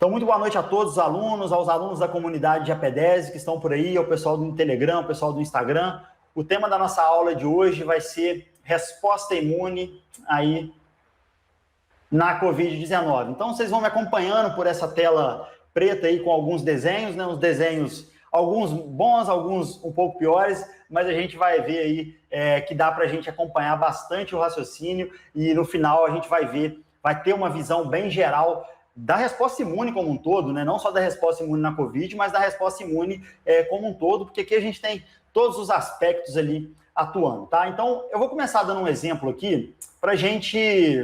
Então, muito boa noite a todos os alunos, aos alunos da comunidade de AP10 que estão por aí, ao pessoal do Telegram, ao pessoal do Instagram. O tema da nossa aula de hoje vai ser resposta imune aí na Covid-19. Então, vocês vão me acompanhando por essa tela preta aí com alguns desenhos, né? Uns desenhos, alguns bons, alguns um pouco piores, mas a gente vai ver aí que dá para a gente acompanhar bastante o raciocínio e no final a gente vai ver, vai ter uma visão bem geral da resposta imune como um todo, né? Não só da resposta imune na Covid, mas da resposta imune como um todo, porque aqui a gente tem todos os aspectos ali atuando, tá? Então, eu vou começar dando um exemplo aqui para gente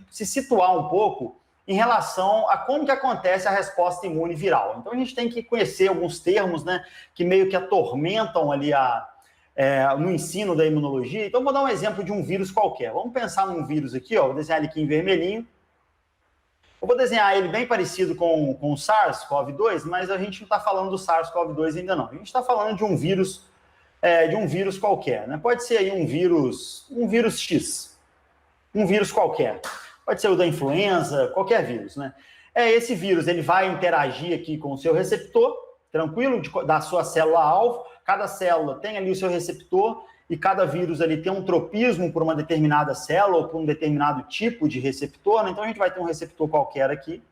se situar um pouco em relação a como que acontece a resposta imune viral. Então, a gente tem que conhecer alguns termos, né, que meio que atormentam ali no ensino da imunologia. Então, vou dar um exemplo de um vírus qualquer. Vamos pensar num vírus aqui, ó, vou desenhar ele aqui em vermelhinho. Eu vou desenhar ele bem parecido com o SARS-CoV-2, mas a gente não está falando do SARS-CoV-2 ainda não. A gente está falando de um vírus qualquer, né? Pode ser aí um vírus X, um vírus qualquer. Pode ser o da influenza, qualquer vírus, né? Esse vírus, ele vai interagir aqui com o seu receptor, tranquilo, da sua célula-alvo. Cada célula tem ali o seu receptor e cada vírus ali tem um tropismo por uma determinada célula ou por um determinado tipo de receptor, né? Então, a gente vai ter um receptor qualquer aqui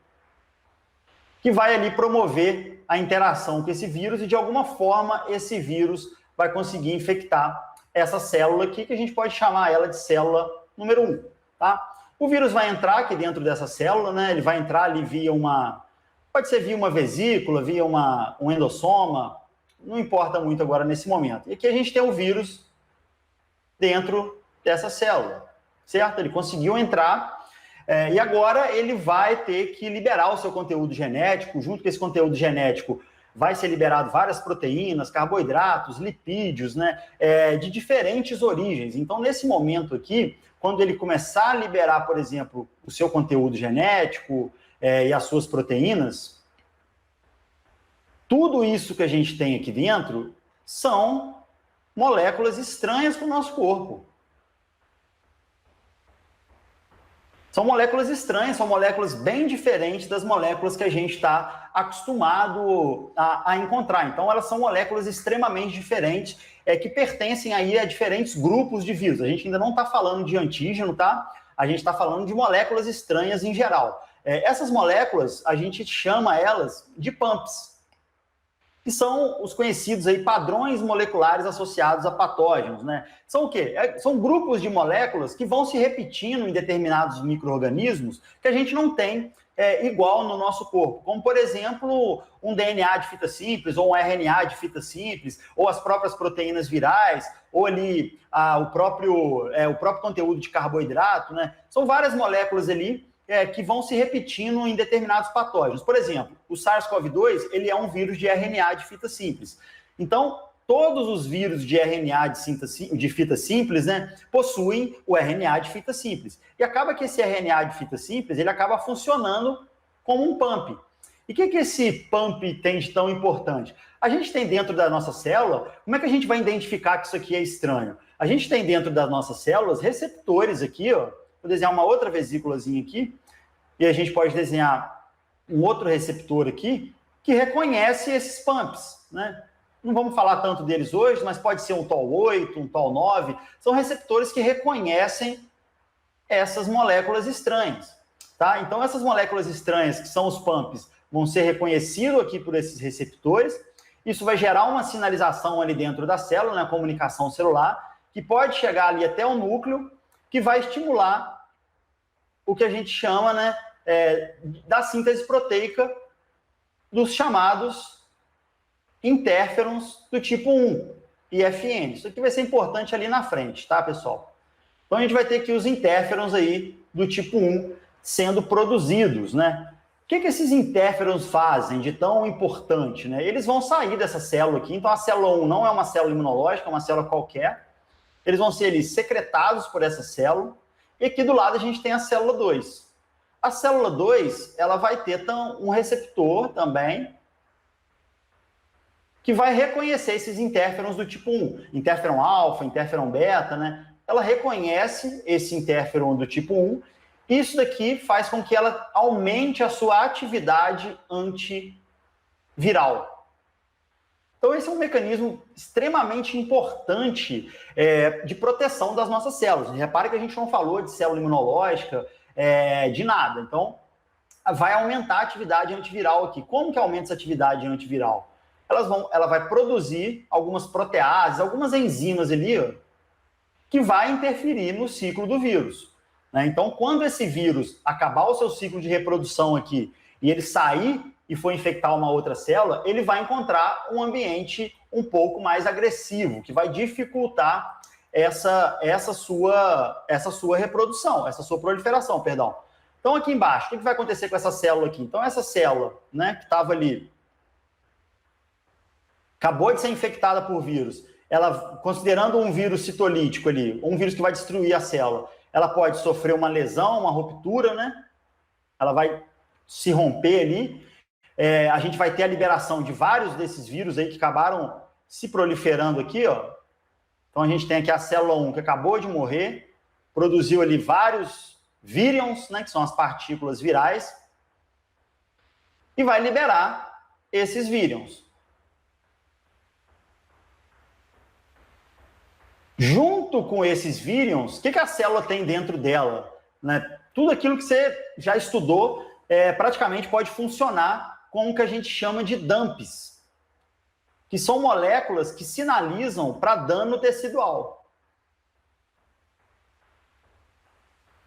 que vai ali promover a interação com esse vírus e, de alguma forma, esse vírus vai conseguir infectar essa célula aqui, que a gente pode chamar ela de célula número 1, tá? O vírus vai entrar aqui dentro dessa célula, né? Ele vai entrar ali pode ser via uma vesícula, via um endossoma, não importa muito agora nesse momento. E aqui a gente tem o vírus dentro dessa célula, certo? Ele conseguiu entrar e agora ele vai ter que liberar o seu conteúdo genético. Junto com esse conteúdo genético vai ser liberado várias proteínas, carboidratos, lipídios, né, de diferentes origens. Então, nesse momento aqui, quando ele começar a liberar, por exemplo, o seu conteúdo genético e as suas proteínas, tudo isso que a gente tem aqui dentro são moléculas estranhas para o nosso corpo. São moléculas estranhas, são moléculas bem diferentes das moléculas que a gente está acostumado a encontrar. Então, elas são moléculas extremamente diferentes, que pertencem aí a diferentes grupos de vírus. A gente ainda não está falando de antígeno, tá? A gente está falando de moléculas estranhas em geral. Essas moléculas, a gente chama elas de PAMPs, que são os conhecidos aí padrões moleculares associados a patógenos, né? São o quê? São grupos de moléculas que vão se repetindo em determinados micro-organismos que a gente não tem igual no nosso corpo, como, por exemplo, um DNA de fita simples, ou um RNA de fita simples, ou as próprias proteínas virais, ou ali o próprio conteúdo de carboidrato, né? São várias moléculas ali que vão se repetindo em determinados patógenos. Por exemplo, o SARS-CoV-2, ele é um vírus de RNA de fita simples. Então, todos os vírus de RNA de fita simples, né, possuem o RNA de fita simples. E acaba que esse RNA de fita simples, ele acaba funcionando como um pump. E o que esse pump tem de tão importante? A gente tem dentro da nossa célula, como é que a gente vai identificar que isso aqui é estranho? A gente tem dentro das nossas células receptores aqui, ó. Vou desenhar uma outra vesículazinha aqui, e a gente pode desenhar um outro receptor aqui, que reconhece esses pumps, né? Não vamos falar tanto deles hoje, mas pode ser um TOL8, um TOL9, são receptores que reconhecem essas moléculas estranhas, tá? Então, essas moléculas estranhas, que são os pumps, vão ser reconhecidos aqui por esses receptores, isso vai gerar uma sinalização ali dentro da célula, na comunicação celular, que pode chegar ali até o núcleo, que vai estimular o que a gente chama, né, da síntese proteica dos chamados interferons do tipo 1, IFN. Isso aqui vai ser importante ali na frente, tá, pessoal? Então, a gente vai ter aqui os interferons aí do tipo 1 sendo produzidos, né? O que esses interferons fazem de tão importante, né? Eles vão sair dessa célula aqui, então a célula 1 não é uma célula imunológica, é uma célula qualquer. Eles vão ser ali secretados por essa célula. E aqui do lado a gente tem a célula 2. A célula 2, ela vai ter um receptor também que vai reconhecer esses interferons do tipo 1. Interferon alfa, interferon beta, né? Ela reconhece esse interferon do tipo 1 isso daqui faz com que ela aumente a sua atividade antiviral. Então, esse é um mecanismo extremamente importante de proteção das nossas células. Repare que a gente não falou de célula imunológica, de nada. Então, vai aumentar a atividade antiviral aqui. Como que aumenta essa atividade antiviral? Ela vai produzir algumas proteases, algumas enzimas ali, ó, que vai interferir no ciclo do vírus. Né? Então, quando esse vírus acabar o seu ciclo de reprodução aqui e ele sair e for infectar uma outra célula, ele vai encontrar um ambiente um pouco mais agressivo, que vai dificultar essa sua reprodução, essa sua proliferação, perdão. Então, aqui embaixo, o que vai acontecer com essa célula aqui? Então, essa célula, né, que estava ali, acabou de ser infectada por vírus, ela, considerando um vírus citolítico ali, um vírus que vai destruir a célula, ela pode sofrer uma lesão, uma ruptura, né? Ela vai se romper ali. A gente vai ter a liberação de vários desses vírus aí que acabaram se proliferando aqui, ó. Então, a gente tem aqui a célula 1 que acabou de morrer, produziu ali vários virions, né, que são as partículas virais, e vai liberar esses virions. Junto com esses virions, o que a célula tem dentro dela? Né? Tudo aquilo que você já estudou praticamente pode funcionar com o que a gente chama de DAMPs, que são moléculas que sinalizam para dano tecidual.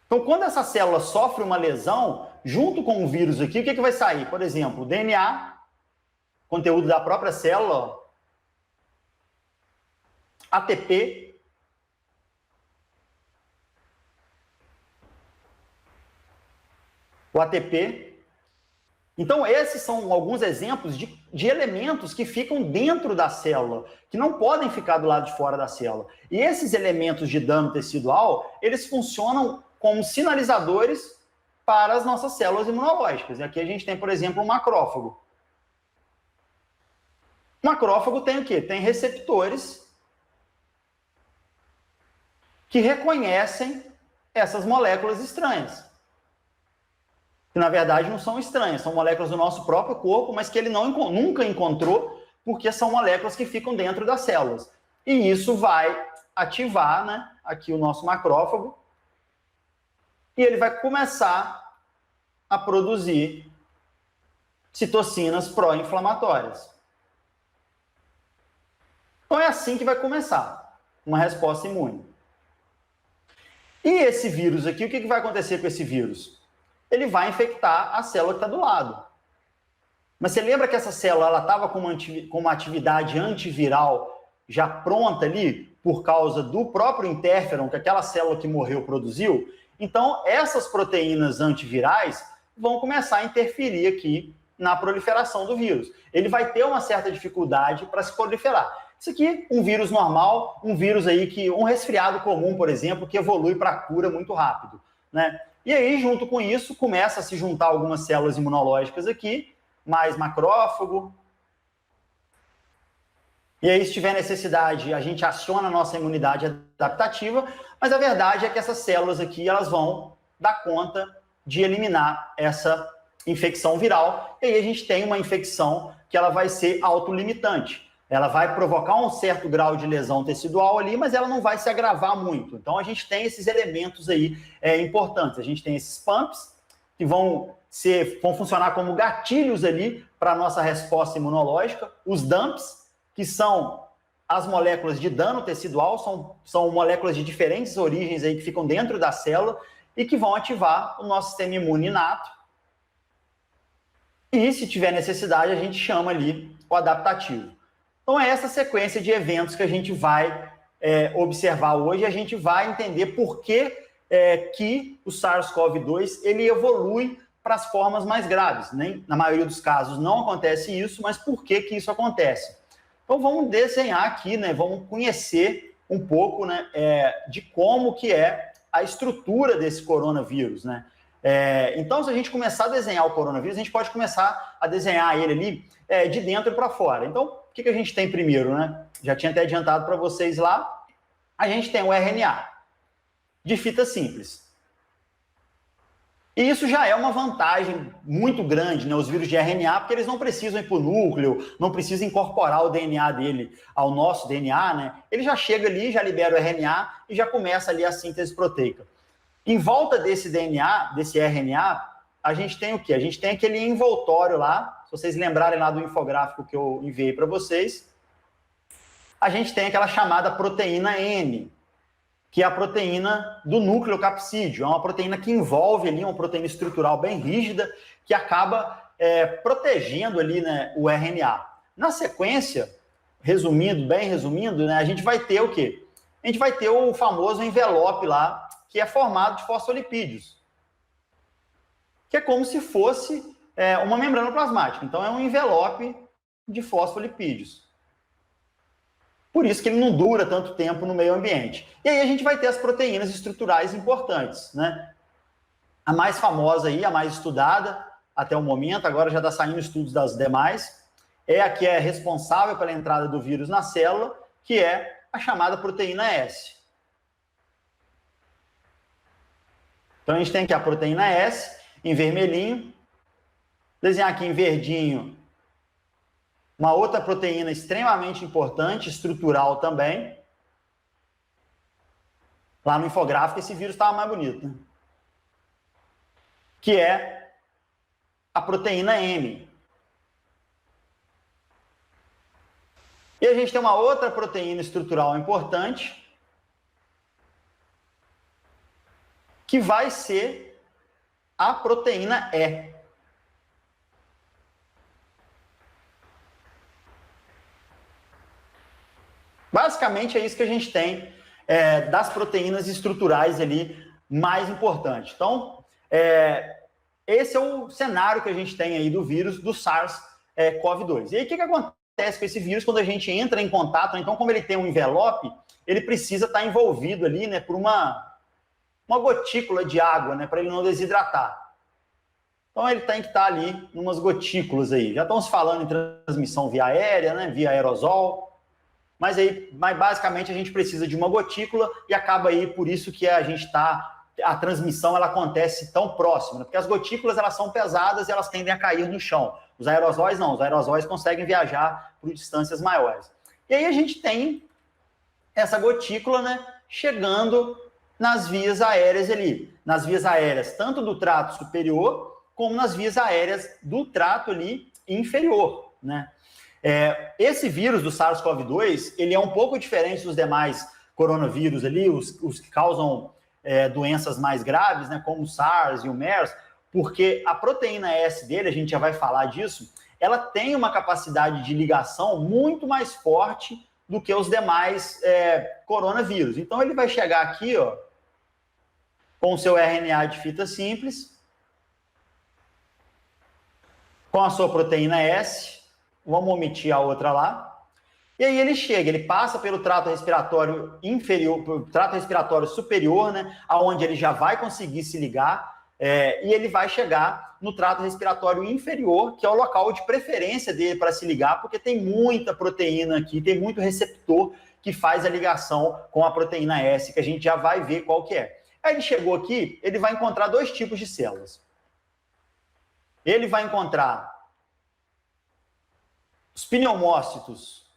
Então, quando essa célula sofre uma lesão, junto com o vírus aqui, o que vai sair? Por exemplo, o DNA, conteúdo da própria célula, ATP, o ATP. Então, esses são alguns exemplos de elementos que ficam dentro da célula, que não podem ficar do lado de fora da célula. E esses elementos de dano tecidual, eles funcionam como sinalizadores para as nossas células imunológicas. E aqui a gente tem, por exemplo, um macrófago. O macrófago tem o quê? Tem receptores que reconhecem essas moléculas estranhas. Que, na verdade, não são estranhas, são moléculas do nosso próprio corpo, mas que ele nunca encontrou, porque são moléculas que ficam dentro das células. E isso vai ativar, né, aqui o nosso macrófago, e ele vai começar a produzir citocinas pró-inflamatórias. Então é assim que vai começar uma resposta imune. E esse vírus aqui, o que vai acontecer com esse vírus? Ele vai infectar a célula que está do lado. Mas você lembra que essa célula estava com uma atividade antiviral já pronta ali, por causa do próprio interferon que aquela célula que morreu produziu? Então, essas proteínas antivirais vão começar a interferir aqui na proliferação do vírus. Ele vai ter uma certa dificuldade para se proliferar. Isso aqui, um vírus normal, um vírus aí um resfriado comum, por exemplo, que evolui para a cura muito rápido, né? E aí, junto com isso, começa a se juntar algumas células imunológicas aqui, mais macrófago. E aí, se tiver necessidade, a gente aciona a nossa imunidade adaptativa, mas a verdade é que essas células aqui, elas vão dar conta de eliminar essa infecção viral. E aí a gente tem uma infecção que ela vai ser autolimitante. Ela vai provocar um certo grau de lesão tecidual ali, mas ela não vai se agravar muito. Então, a gente tem esses elementos aí importantes. A gente tem esses pumps, que vão funcionar como gatilhos ali para a nossa resposta imunológica. Os dumps, que são as moléculas de dano tecidual, são moléculas de diferentes origens aí que ficam dentro da célula e que vão ativar o nosso sistema imune inato. E, se tiver necessidade, a gente chama ali o adaptativo. Então, é essa sequência de eventos que a gente vai observar hoje. A gente vai entender por que o SARS-CoV-2 ele evolui para as formas mais graves. Na maioria dos casos não acontece isso, mas por que isso acontece? Então, vamos desenhar aqui, né? Vamos conhecer um pouco, né, de como que é a estrutura desse coronavírus, né? Então, se a gente começar a desenhar o coronavírus, a gente pode começar a desenhar ele ali de dentro para fora. Então, o que a gente tem primeiro, né? Já tinha até adiantado para vocês lá. A gente tem o RNA de fita simples. E isso já é uma vantagem muito grande, né? Os vírus de RNA, porque eles não precisam ir para o núcleo, não precisam incorporar o DNA dele ao nosso DNA, né? Ele já chega ali, já libera o RNA e já começa ali a síntese proteica. Em volta desse DNA, desse RNA, a gente tem o quê? A gente tem aquele envoltório lá, se vocês lembrarem lá do infográfico que eu enviei para vocês, a gente tem aquela chamada proteína N, que é a proteína do núcleo capsídeo. É uma proteína que envolve ali, uma proteína estrutural bem rígida, que acaba protegendo ali, né, o RNA. Na sequência, resumindo, bem resumindo, né, a gente vai ter o quê? A gente vai ter o famoso envelope lá, que é formado de fosfolipídios, que é como se fosse uma membrana plasmática. Então, é um envelope de fosfolipídios. Por isso que ele não dura tanto tempo no meio ambiente. E aí a gente vai ter as proteínas estruturais importantes, né? A mais famosa aí, a mais estudada até o momento, agora já está saindo estudos das demais, é a que é responsável pela entrada do vírus na célula, que é a chamada proteína S. Então a gente tem aqui a proteína S em vermelhinho, desenhar aqui em verdinho uma outra proteína extremamente importante, estrutural também. Lá no infográfico esse vírus estava mais bonito, né? Que é a proteína M. E a gente tem uma outra proteína estrutural importante, que vai ser a proteína E. Basicamente é isso que a gente tem das proteínas estruturais ali mais importantes. Então, esse é o cenário que a gente tem aí do vírus do SARS-CoV-2. E aí, o que acontece com esse vírus quando a gente entra em contato? Então, como ele tem um envelope, ele precisa estar envolvido ali, né, por uma gotícula de água, né, para ele não desidratar. Então, ele tem que estar ali em umas gotículas aí. Já estamos falando em transmissão via aérea, né, via aerosol. Mas basicamente a gente precisa de uma gotícula e acaba aí por isso que a transmissão ela acontece tão próxima, né? Porque as gotículas elas são pesadas e elas tendem a cair no chão. Os aerosóis não, os aerosóis conseguem viajar por distâncias maiores. E aí a gente tem essa gotícula, né, chegando nas vias aéreas ali, nas vias aéreas tanto do trato superior como nas vias aéreas do trato ali inferior, né? Esse vírus do SARS-CoV-2, ele é um pouco diferente dos demais coronavírus ali, os que causam doenças mais graves, né, como o SARS e o MERS, porque a proteína S dele, a gente já vai falar disso, ela tem uma capacidade de ligação muito mais forte do que os demais coronavírus. Então, ele vai chegar aqui, ó, com o seu RNA de fita simples, com a sua proteína S. Vamos omitir a outra lá. E aí ele chega, ele passa pelo trato respiratório inferior, pelo trato respiratório superior, né, aonde ele já vai conseguir se ligar, e ele vai chegar no trato respiratório inferior, que é o local de preferência dele para se ligar, porque tem muita proteína aqui, tem muito receptor que faz a ligação com a proteína S, que a gente já vai ver qual que é. Aí ele chegou aqui, ele vai encontrar dois tipos de células. Ele vai encontrar os pneumócitos.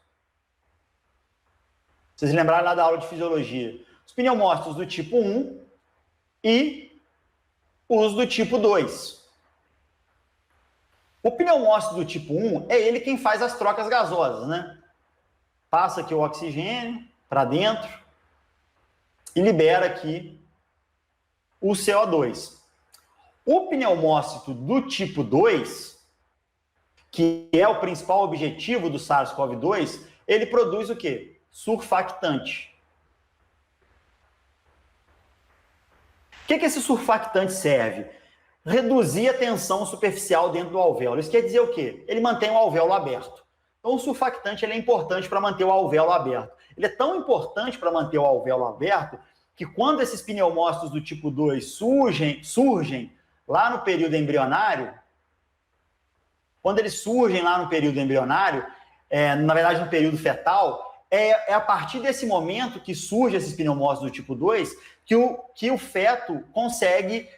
Vocês lembraram lá da aula de fisiologia. Os pneumócitos do tipo 1 e os do tipo 2. O pneumócito do tipo 1 é ele quem faz as trocas gasosas, né? Passa aqui o oxigênio para dentro e libera aqui o CO2. O pneumócito do tipo 2, que é o principal objetivo do SARS-CoV-2, ele produz o quê? Surfactante. O que esse surfactante serve? Reduzir a tensão superficial dentro do alvéolo. Isso quer dizer o quê? Ele mantém o alvéolo aberto. Então, o surfactante ele é importante para manter o alvéolo aberto. Ele é tão importante para manter o alvéolo aberto que quando esses pneumócitos do tipo 2 surgem lá no período embrionário, quando eles surgem lá no período embrionário, na verdade no período fetal, é a partir desse momento que surge esses pneumócitos do tipo 2 que o feto consegue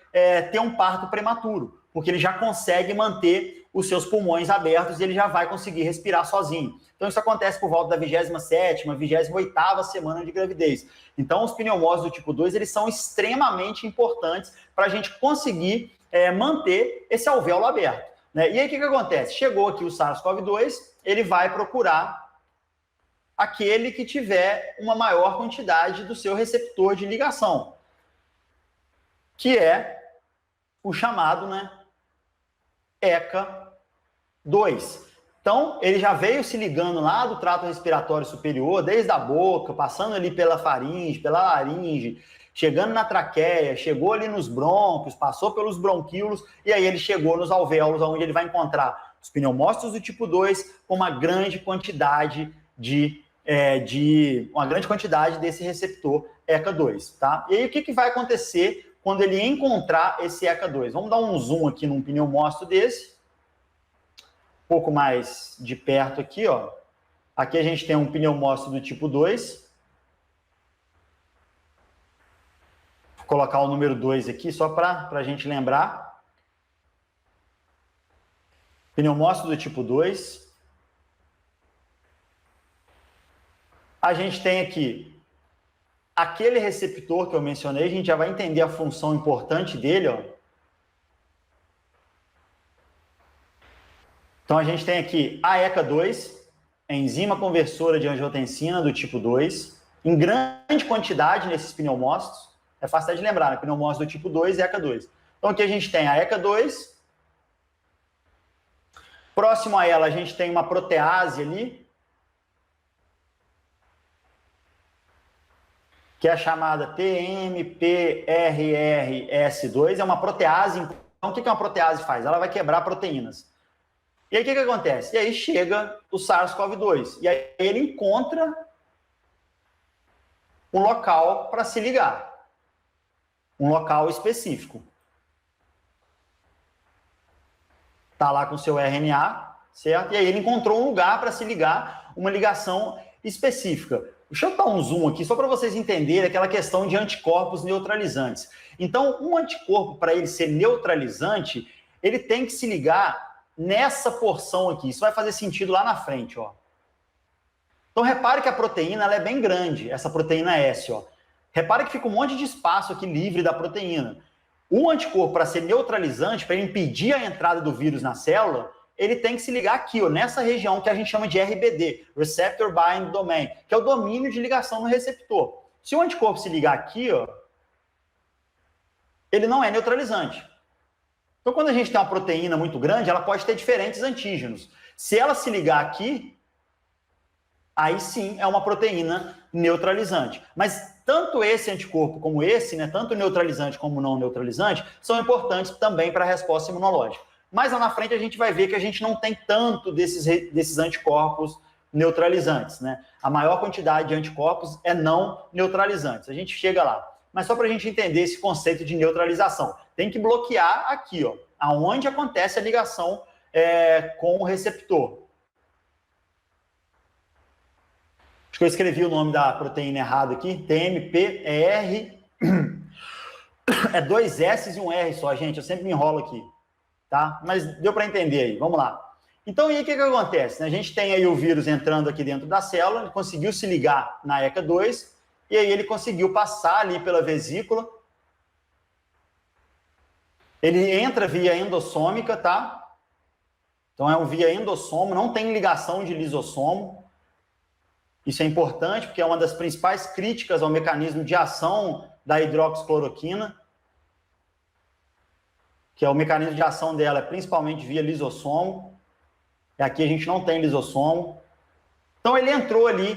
ter um parto prematuro, porque ele já consegue manter os seus pulmões abertos e ele já vai conseguir respirar sozinho. Então, isso acontece por volta da 27ª, 28ª semana de gravidez. Então, os pneumócitos do tipo 2, eles são extremamente importantes para a gente conseguir manter esse alvéolo aberto, né? E aí, o que acontece? Chegou aqui o SARS-CoV-2, ele vai procurar aquele que tiver uma maior quantidade do seu receptor de ligação, que é o chamado, né, ECA2. Então, ele já veio se ligando lá do trato respiratório superior, desde a boca, passando ali pela faringe, pela laringe, chegando na traqueia, chegou ali nos brônquios, passou pelos bronquíolos, e aí ele chegou nos alvéolos, onde ele vai encontrar os pneumócitos do tipo 2 com uma grande quantidade desse receptor ECA2, tá? E aí, o que vai acontecer quando ele encontrar esse ECA2? Vamos dar um zoom aqui num pneumócito desse, um pouco mais de perto aqui, ó. Aqui a gente tem um pneumócito do tipo 2. Vou colocar o número 2 aqui, só para a gente lembrar. Pneumócito do tipo 2. A gente tem aqui aquele receptor que eu mencionei, a gente já vai entender a função importante dele, ó. Então, a gente tem aqui a ECA2, enzima conversora de angiotensina do tipo 2, em grande quantidade nesses pneumócitos. É fácil de lembrar, né? Pneumócito do tipo 2 e ECA2. Então, aqui a gente tem a ECA2. Próximo a ela, a gente tem uma protease ali, que é a chamada TMPRRS2, é uma protease. Então, o que uma protease faz? Ela vai quebrar proteínas. E aí, o que acontece? E aí chega o SARS-CoV-2, e aí ele encontra um local para se ligar, um local específico. Está lá com o seu RNA, certo? E aí ele encontrou um lugar para se ligar, uma ligação específica. Deixa eu dar um zoom aqui, só para vocês entenderem aquela questão de anticorpos neutralizantes. Então, um anticorpo, para ele ser neutralizante, ele tem que se ligar nessa porção aqui. Isso vai fazer sentido lá na frente, ó. Então, repare que a proteína ela é bem grande, essa proteína S, ó. Repare que fica um monte de espaço aqui livre da proteína. Um anticorpo, para ser neutralizante, para impedir a entrada do vírus na célula, ele tem que se ligar aqui, ó, nessa região que a gente chama de RBD, Receptor Binding Domain, que é o domínio de ligação no receptor. Se o anticorpo se ligar aqui, ó, ele não é neutralizante. Então, quando a gente tem uma proteína muito grande, ela pode ter diferentes antígenos. Se ela se ligar aqui, aí sim é uma proteína neutralizante. Mas tanto esse anticorpo como esse, né, tanto neutralizante como não neutralizante, são importantes também para a resposta imunológica. Mas lá na frente a gente vai ver que a gente não tem tanto desses anticorpos neutralizantes, né? A maior quantidade de anticorpos é não neutralizantes. A gente chega lá. Mas só para a gente entender esse conceito de neutralização. Tem que bloquear aqui, ó, aonde acontece a ligação com o receptor. Acho que eu escrevi o nome da proteína errado aqui. TMPR. É 2 S e um R só, gente. Eu sempre me enrolo aqui. Tá? Mas deu para entender aí. Vamos lá. Então, e aí o que acontece? A gente tem aí o vírus entrando aqui dentro da célula, ele conseguiu se ligar na ECA2, e aí ele conseguiu passar ali pela vesícula. Ele entra via endossômica, tá? Então, é um via endossomo, não tem ligação de lisossomo. Isso é importante, porque é uma das principais críticas ao mecanismo de ação da hidroxicloroquina, que é o mecanismo de ação dela, principalmente via lisossomo. E aqui a gente não tem lisossomo. Então, ele entrou ali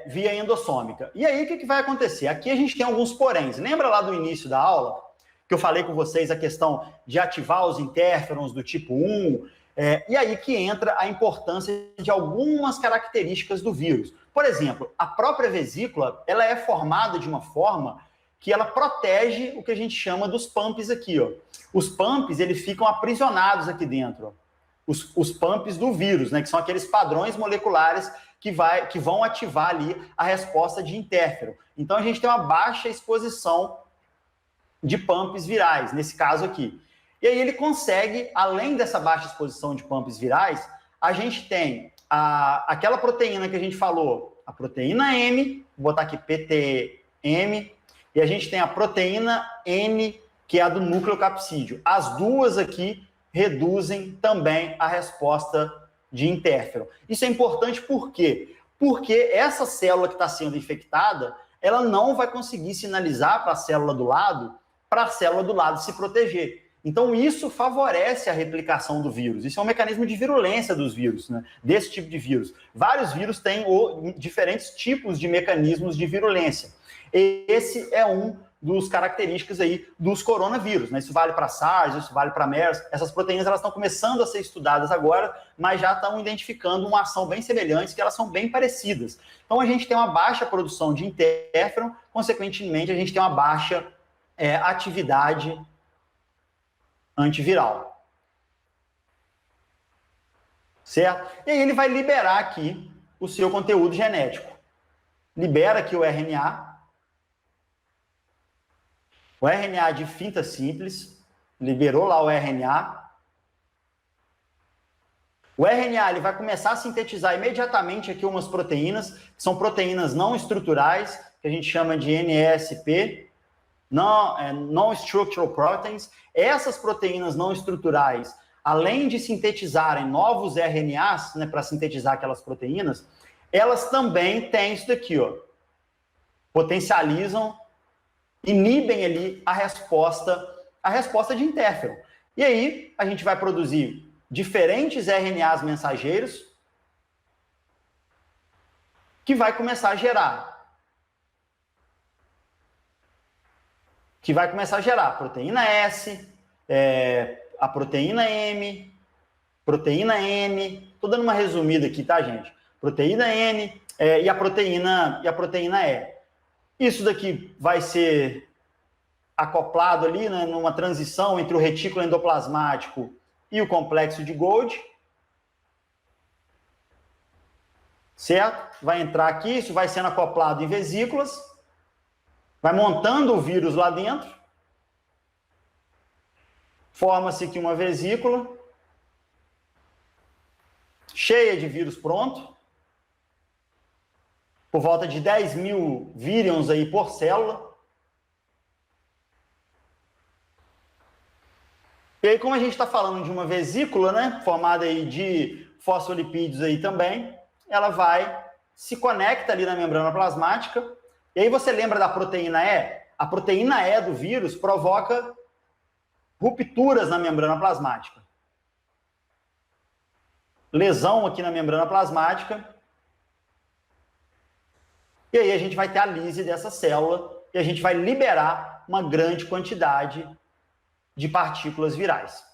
via endossômica. E aí, o que vai acontecer? Aqui a gente tem alguns poréns. Lembra lá do início da aula, que eu falei com vocês a questão de ativar os interferons do tipo 1, e aí que entra a importância de algumas características do vírus. Por exemplo, a própria vesícula, ela é formada de uma forma que ela protege o que a gente chama dos pumps aqui, ó. Os pumps, eles ficam aprisionados aqui dentro, ó. os pumps do vírus, né? Que são aqueles padrões moleculares que vão ativar ali a resposta de interferon. Então, a gente tem uma baixa exposição de pumps virais, nesse caso aqui. E aí ele consegue, além dessa baixa exposição de pumps virais, a gente tem aquela proteína que a gente falou, a proteína M, vou botar aqui PTM, e a gente tem a proteína N, que é a do nucleocapsídeo. As duas aqui reduzem também a resposta de interferon. Isso é importante por quê? Porque essa célula que está sendo infectada, ela não vai conseguir sinalizar para a célula do lado, para a célula do lado se proteger. Então, isso favorece a replicação do vírus. Isso é um mecanismo de virulência dos vírus, né? Desse tipo de vírus. Vários vírus têm diferentes tipos de mecanismos de virulência. Esse é um dos características aí dos coronavírus, né? Isso vale para SARS, isso vale para MERS. Essas proteínas elas estão começando a ser estudadas agora, mas já estão identificando uma ação bem semelhante, que elas são bem parecidas. Então, a gente tem uma baixa produção de interferon, consequentemente, a gente tem uma baixa atividade antiviral. Certo? E aí ele vai liberar aqui o seu conteúdo genético. Libera aqui o RNA. O RNA de finta simples. Liberou lá o RNA. O RNA ele vai começar a sintetizar imediatamente aqui umas proteínas, que são proteínas não estruturais, que a gente chama de NSP, Non-Structural Proteins. Essas proteínas não estruturais, além de sintetizarem novos RNAs, né, para sintetizar aquelas proteínas, elas também têm isso daqui, ó. Potencializam, inibem ali a resposta de interferon. E aí, a gente vai produzir diferentes RNAs mensageiros que vai começar a gerar. Proteína S, a proteína M, proteína N. Estou dando uma resumida aqui, tá, gente? Proteína N e a proteína E. Isso daqui vai ser acoplado ali, né, numa transição entre o retículo endoplasmático e o complexo de Golgi. Certo? Vai entrar aqui, isso vai sendo acoplado em vesículas. Vai montando o vírus lá dentro. Forma-se aqui uma vesícula cheia de vírus pronto. Por volta de 10 mil vírions aí por célula. E aí, como a gente está falando de uma vesícula, né, formada aí de fosfolipídios aí também, ela se conecta ali na membrana plasmática. E aí você lembra da proteína E? A proteína E do vírus provoca rupturas na membrana plasmática. Lesão aqui na membrana plasmática. E aí a gente vai ter a lise dessa célula e a gente vai liberar uma grande quantidade de partículas virais.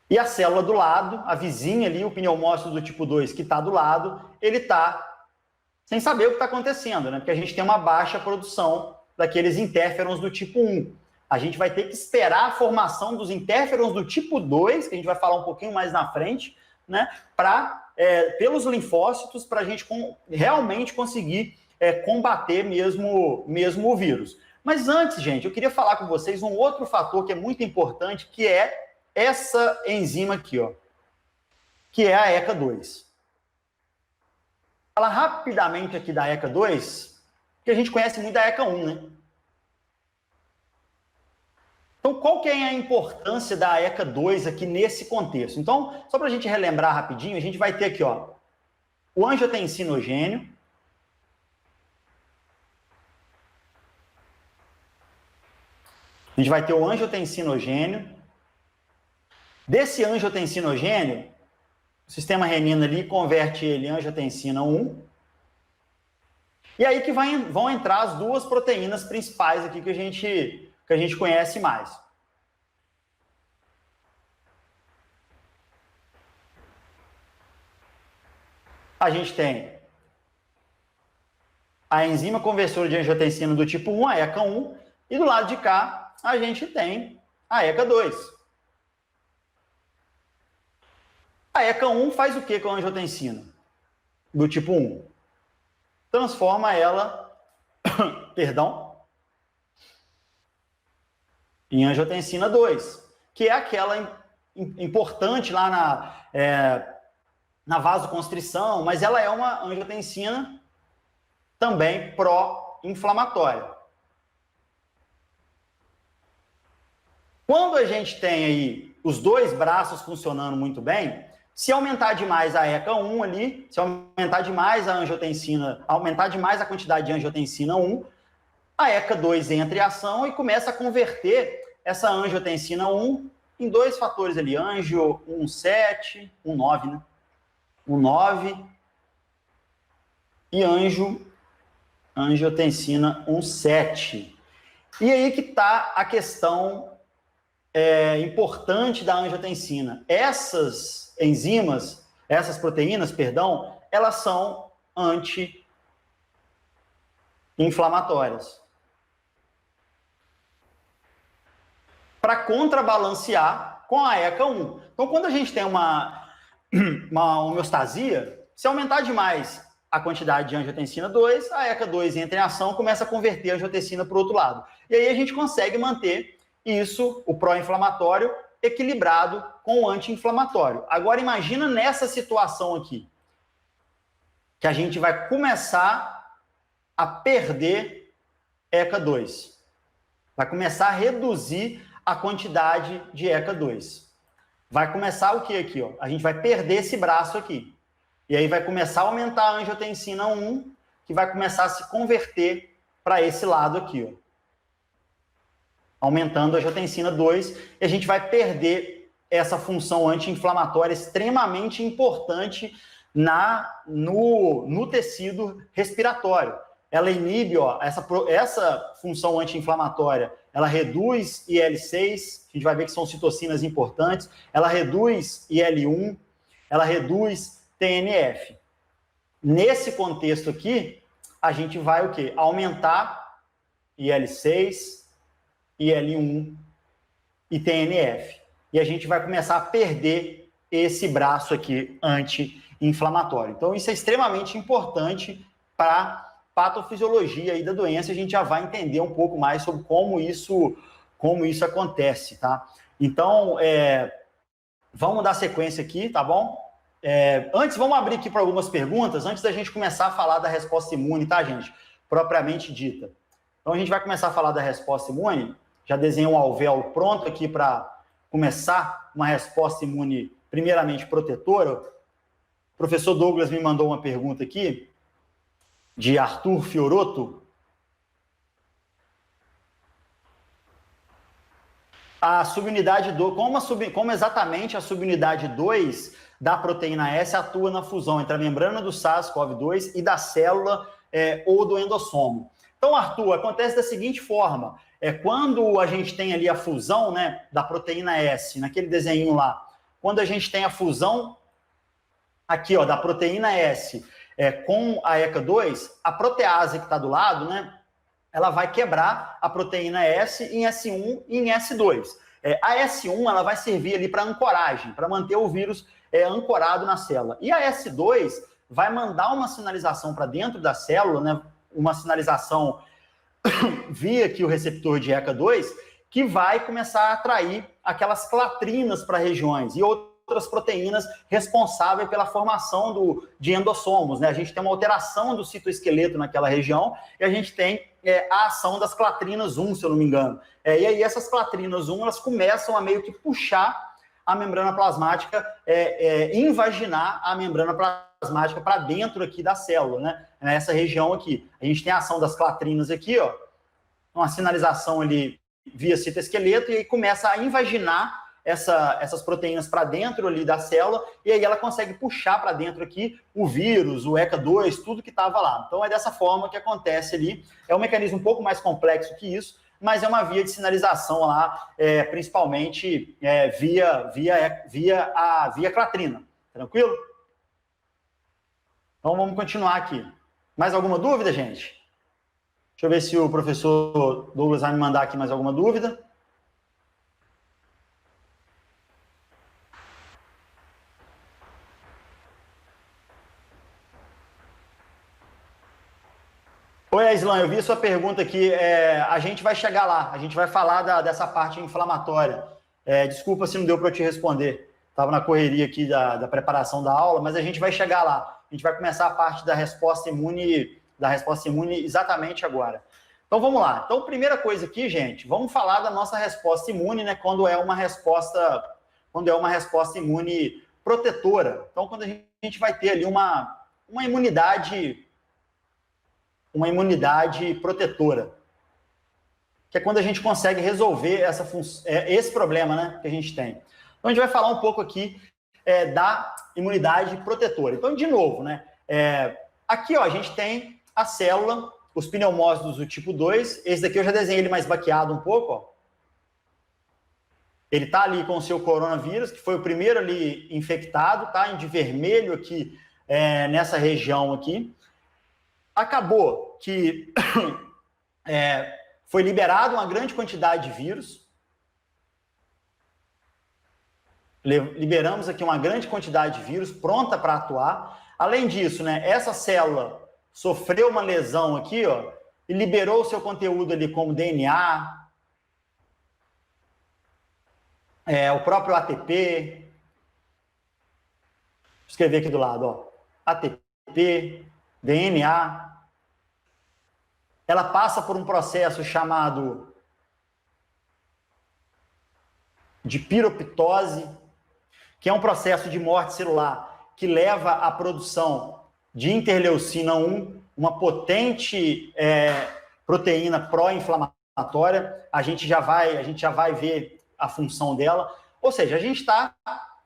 E a célula do lado, a vizinha ali, o pneumócito do tipo 2 que está do lado, ele está sem saber o que está acontecendo, né? Porque a gente tem uma baixa produção daqueles interferons do tipo 1. A gente vai ter que esperar a formação dos interferons do tipo 2, que a gente vai falar um pouquinho mais na frente, né? Pelos linfócitos, para a gente realmente conseguir combater mesmo o vírus. Mas antes, gente, eu queria falar com vocês um outro fator que é muito importante, que é essa enzima aqui, ó, que é a ECA2. Falar rapidamente aqui da ECA2, porque a gente conhece muito da ECA1, né? Então, qual que é a importância da ECA2 aqui nesse contexto? Então, só para a gente relembrar rapidinho, a gente vai ter aqui, ó, o angiotensinogênio. A gente vai ter o angiotensinogênio. Desse angiotensinogênio, o sistema renina ali converte ele em angiotensina 1. E aí que vão entrar as duas proteínas principais aqui que a gente conhece mais. A gente tem a enzima conversora de angiotensina do tipo 1, a ECA1, e do lado de cá a gente tem a ECA2. A ECA1 faz o que com a angiotensina? Do tipo 1? Transforma ela, perdão, em angiotensina 2, que é aquela importante lá na vasoconstrição, mas ela é uma angiotensina também pró-inflamatória. Quando a gente tem aí os dois braços funcionando muito bem, se aumentar demais a ECA1 ali, se aumentar demais a angiotensina, aumentar demais a quantidade de angiotensina 1, a ECA2 entra em ação e começa a converter essa angiotensina 1 em dois fatores ali, angio 1,7, 1,9, né? 1,9 e angiotensina 1,7. E aí que está a questão importante da angiotensina. Essas enzimas, essas proteínas, perdão, elas são anti-inflamatórias. Para contrabalancear com a ECA1. Então, quando a gente tem uma homeostasia, se aumentar demais a quantidade de angiotensina 2, a ECA2 entra em ação, começa a converter a angiotensina para o outro lado. E aí a gente consegue manter isso, o pró-inflamatório, equilibrado com o anti-inflamatório. Agora, imagina nessa situação aqui, que a gente vai começar a perder ECA2. Vai começar a reduzir a quantidade de ECA2. Vai começar o que aqui? Ó? A gente vai perder esse braço aqui. E aí vai começar a aumentar a angiotensina 1, que vai começar a se converter para esse lado aqui, ó. Aumentando a angiotensina 2, e a gente vai perder essa função anti-inflamatória extremamente importante no tecido respiratório. Ela inibe, ó, essa função anti-inflamatória, ela reduz IL-6, a gente vai ver que são citocinas importantes, ela reduz IL-1, ela reduz TNF. Nesse contexto aqui, a gente vai o quê? Aumentar IL-6, IL-1 e TNF. E a gente vai começar a perder esse braço aqui anti-inflamatório. Então, isso é extremamente importante para a patofisiologia aí da doença. A gente já vai entender um pouco mais sobre como isso acontece, tá? Então, vamos dar sequência aqui, tá bom? Antes, vamos abrir aqui para algumas perguntas, antes da gente começar a falar da resposta imune, tá, gente? Propriamente dita. Então, a gente vai começar a falar da resposta imune. Já desenhei um alvéolo pronto aqui para começar uma resposta imune primeiramente protetora. O professor Douglas me mandou uma pergunta aqui, de Arthur Fioroto. A subunidade 2, como exatamente a subunidade 2 da proteína S atua na fusão entre a membrana do SARS-CoV-2 e da célula ou do endossomo. Então, Arthur, acontece da seguinte forma, quando a gente tem ali a fusão, né, da proteína S, naquele desenho lá, quando a gente tem a fusão aqui, ó, da proteína S com a ECA2, a protease que está do lado, né, ela vai quebrar a proteína S em S1 e em S2. A S1 ela vai servir ali para ancoragem, para manter o vírus ancorado na célula. E a S2 vai mandar uma sinalização para dentro da célula, né, uma sinalização via aqui o receptor de ECA2, que vai começar a atrair aquelas clatrinas para regiões e outras proteínas responsáveis pela formação de endossomos, né? A gente tem uma alteração do citoesqueleto naquela região e a gente tem a ação das clatrinas 1, se eu não me engano. E aí essas clatrinas 1, elas começam a meio que puxar a membrana plasmática, invaginar a membrana plasmática para dentro aqui da célula, né? Nessa região aqui. A gente tem a ação das clatrinas aqui, ó, uma sinalização ali via citoesqueleto, e aí começa a invaginar essas proteínas para dentro ali da célula, e aí ela consegue puxar para dentro aqui o vírus, o ECA2, tudo que estava lá. Então é dessa forma que acontece ali. É um mecanismo um pouco mais complexo que isso, mas é uma via de sinalização lá, principalmente via clatrina. Tranquilo? Então vamos continuar aqui. Mais alguma dúvida, gente? Deixa eu ver se o professor Douglas vai me mandar aqui mais alguma dúvida. Oi, Aislan, eu vi a sua pergunta aqui. A gente vai chegar lá, a gente vai falar dessa parte inflamatória. Desculpa se não deu para eu te responder. Estava na correria aqui da preparação da aula, mas a gente vai chegar lá. A gente vai começar a parte da resposta imune exatamente agora. Então, vamos lá. Então, primeira coisa aqui, gente, vamos falar da nossa resposta imune, né, quando é uma resposta imune protetora. Então, quando a gente vai ter ali uma imunidade protetora, que é quando a gente consegue resolver esse problema, né, que a gente tem. Então, a gente vai falar um pouco aqui da imunidade protetora. Então, de novo, né, aqui, ó, a gente tem a célula, os pneumócitos do tipo 2. Esse daqui eu já desenhei ele mais baqueado um pouco, ó. Ele está ali com o seu coronavírus, que foi o primeiro ali infectado, tá? De vermelho aqui, nessa região aqui. Acabou que foi liberado uma grande quantidade de vírus. Liberamos aqui uma grande quantidade de vírus pronta para atuar. Além disso, né, essa célula sofreu uma lesão aqui, ó, e liberou o seu conteúdo ali como DNA, o próprio ATP. Vou escrever aqui do lado, ó, ATP, DNA. Ela passa por um processo chamado de piroptose, que é um processo de morte celular que leva à produção de interleucina 1, uma potente proteína pró-inflamatória. A gente já vai ver a função dela. Ou seja, a gente está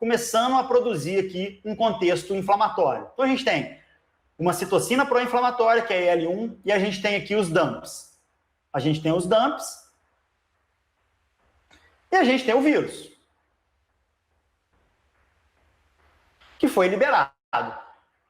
começando a produzir aqui um contexto inflamatório. Então, a gente tem uma citocina pró-inflamatória, que é a IL-1, e a gente tem aqui os DAMPs. A gente tem os DAMPs e a gente tem o vírus, que foi liberado.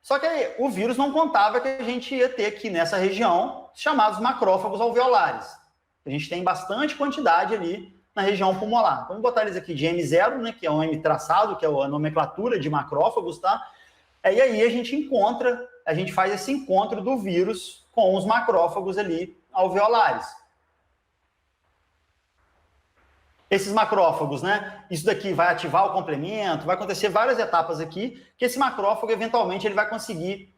Só que aí, o vírus não contava que a gente ia ter aqui nessa região chamados macrófagos alveolares. A gente tem bastante quantidade ali na região pulmonar. Então, vamos botar eles aqui de M0, né, que é um M traçado, que é a nomenclatura de macrófagos, tá? E aí a gente faz esse encontro do vírus com os macrófagos ali alveolares. Esses macrófagos, né? Isso daqui vai ativar o complemento, vai acontecer várias etapas aqui, que esse macrófago, eventualmente, ele vai conseguir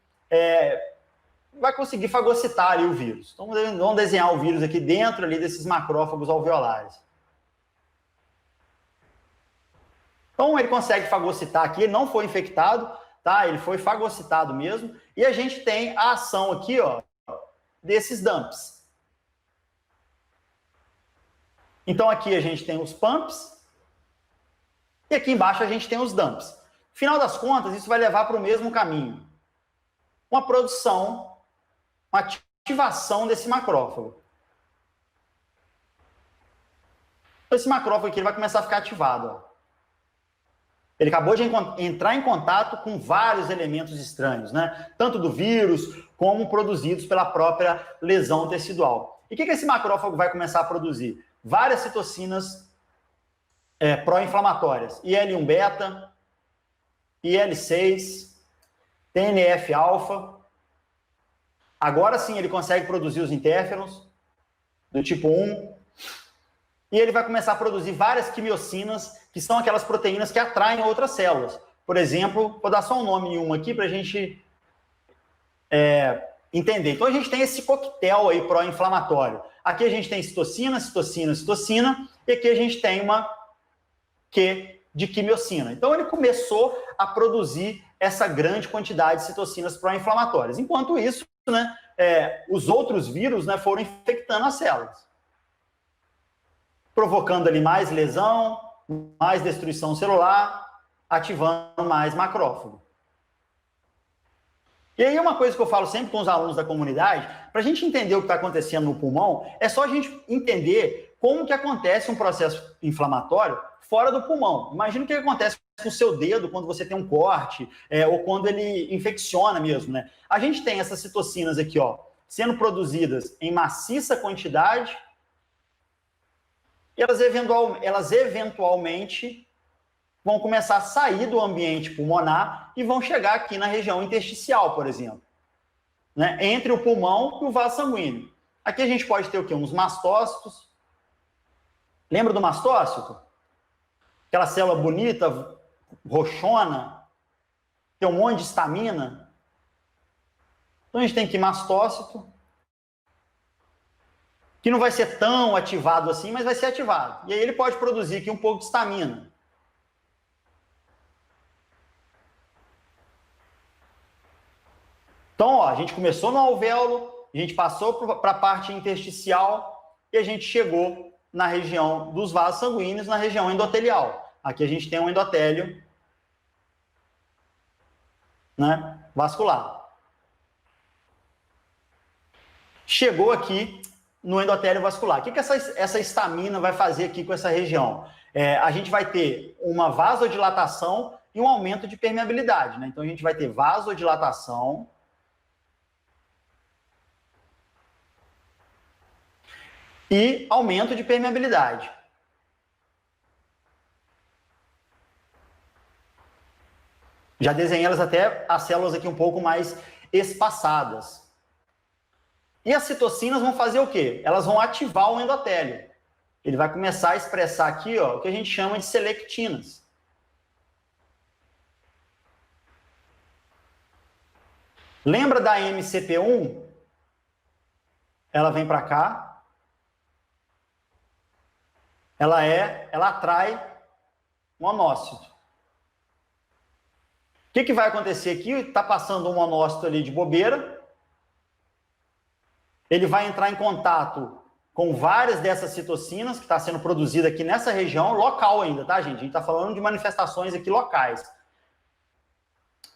fagocitar ali o vírus. Então, vamos desenhar o vírus aqui dentro ali desses macrófagos alveolares. Então, ele consegue fagocitar aqui, ele não foi infectado, tá? Ele foi fagocitado mesmo. E a gente tem a ação aqui, ó, desses DAMPs. Então, aqui a gente tem os PAMPs e aqui embaixo a gente tem os DAMPs. Final das contas, isso vai levar para o mesmo caminho. Uma produção, uma ativação desse macrófago. Esse macrófago aqui ele vai começar a ficar ativado, ó. Ele acabou de entrar em contato com vários elementos estranhos, né? Tanto do vírus, como produzidos pela própria lesão tecidual. E o que esse macrófago vai começar a produzir? Várias citocinas pró-inflamatórias. IL-1-beta, IL-6, TNF-alfa. Agora sim ele consegue produzir os interferons do tipo 1. E ele vai começar a produzir várias quimiocinas, que são aquelas proteínas que atraem outras células. Por exemplo, vou dar só um nome em uma aqui para a gente entender. Então, a gente tem esse coquetel aí pró-inflamatório. Aqui a gente tem citocina, citocina, citocina, e aqui a gente tem uma Q de quimiocina. Então, ele começou a produzir essa grande quantidade de citocinas pró-inflamatórias. Enquanto isso, né, os outros vírus, né, foram infectando as células, provocando ali mais lesão, mais destruição celular, ativando mais macrófago. E aí uma coisa que eu falo sempre com os alunos da comunidade, para a gente entender o que está acontecendo no pulmão, é só a gente entender como que acontece um processo inflamatório fora do pulmão. Imagina o que acontece com o seu dedo quando você tem um corte, ou quando ele infecciona mesmo, né? A gente tem essas citocinas aqui, ó, sendo produzidas em maciça quantidade, e elas eventualmente vão começar a sair do ambiente pulmonar e vão chegar aqui na região intersticial, por exemplo. né, entre o pulmão e o vaso sanguíneo. Aqui a gente pode ter o quê? Uns mastócitos. Lembra do mastócito? Aquela célula bonita, roxona, tem um monte de estamina. Então a gente tem aqui mastócito, que não vai ser tão ativado assim, mas vai ser ativado. E aí ele pode produzir aqui um pouco de estamina. Então, ó, a gente começou no alvéolo, a gente passou para a parte intersticial e a gente chegou na região dos vasos sanguíneos, na região endotelial. Aqui a gente tem um endotélio, né, vascular. Chegou aqui no endotélio vascular. O que essa estamina vai fazer aqui com essa região? A gente vai ter uma vasodilatação e um aumento de permeabilidade, né? Então a gente vai ter vasodilatação e aumento de permeabilidade. Já desenhei elas até as células aqui um pouco mais espaçadas. E as citocinas vão fazer o quê? Elas vão ativar o endotélio. Ele vai começar a expressar aqui, ó, o que a gente chama de selectinas. Lembra da MCP1? Ela vem para cá. Ela atrai um monócito. O que vai acontecer aqui? Está passando um monócito ali de bobeira. Ele vai entrar em contato com várias dessas citocinas que está sendo produzida aqui nessa região, local ainda, tá, gente? A gente está falando de manifestações aqui locais.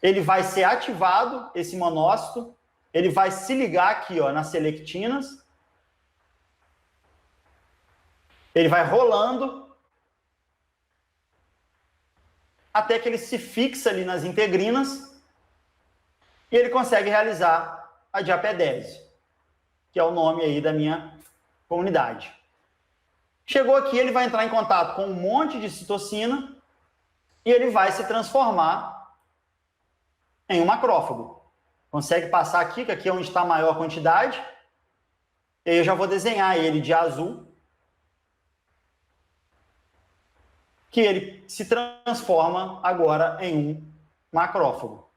Ele vai ser ativado, esse monócito, ele vai se ligar aqui, ó, nas selectinas. Ele vai rolando até que ele se fixa ali nas integrinas e ele consegue realizar a diapedese, que é o nome aí da minha comunidade. Chegou aqui, ele vai entrar em contato com um monte de citocina e ele vai se transformar em um macrófago. Consegue passar aqui, que aqui é onde está a maior quantidade. E aí eu já vou desenhar ele de azul, que ele se transforma agora em um macrófago.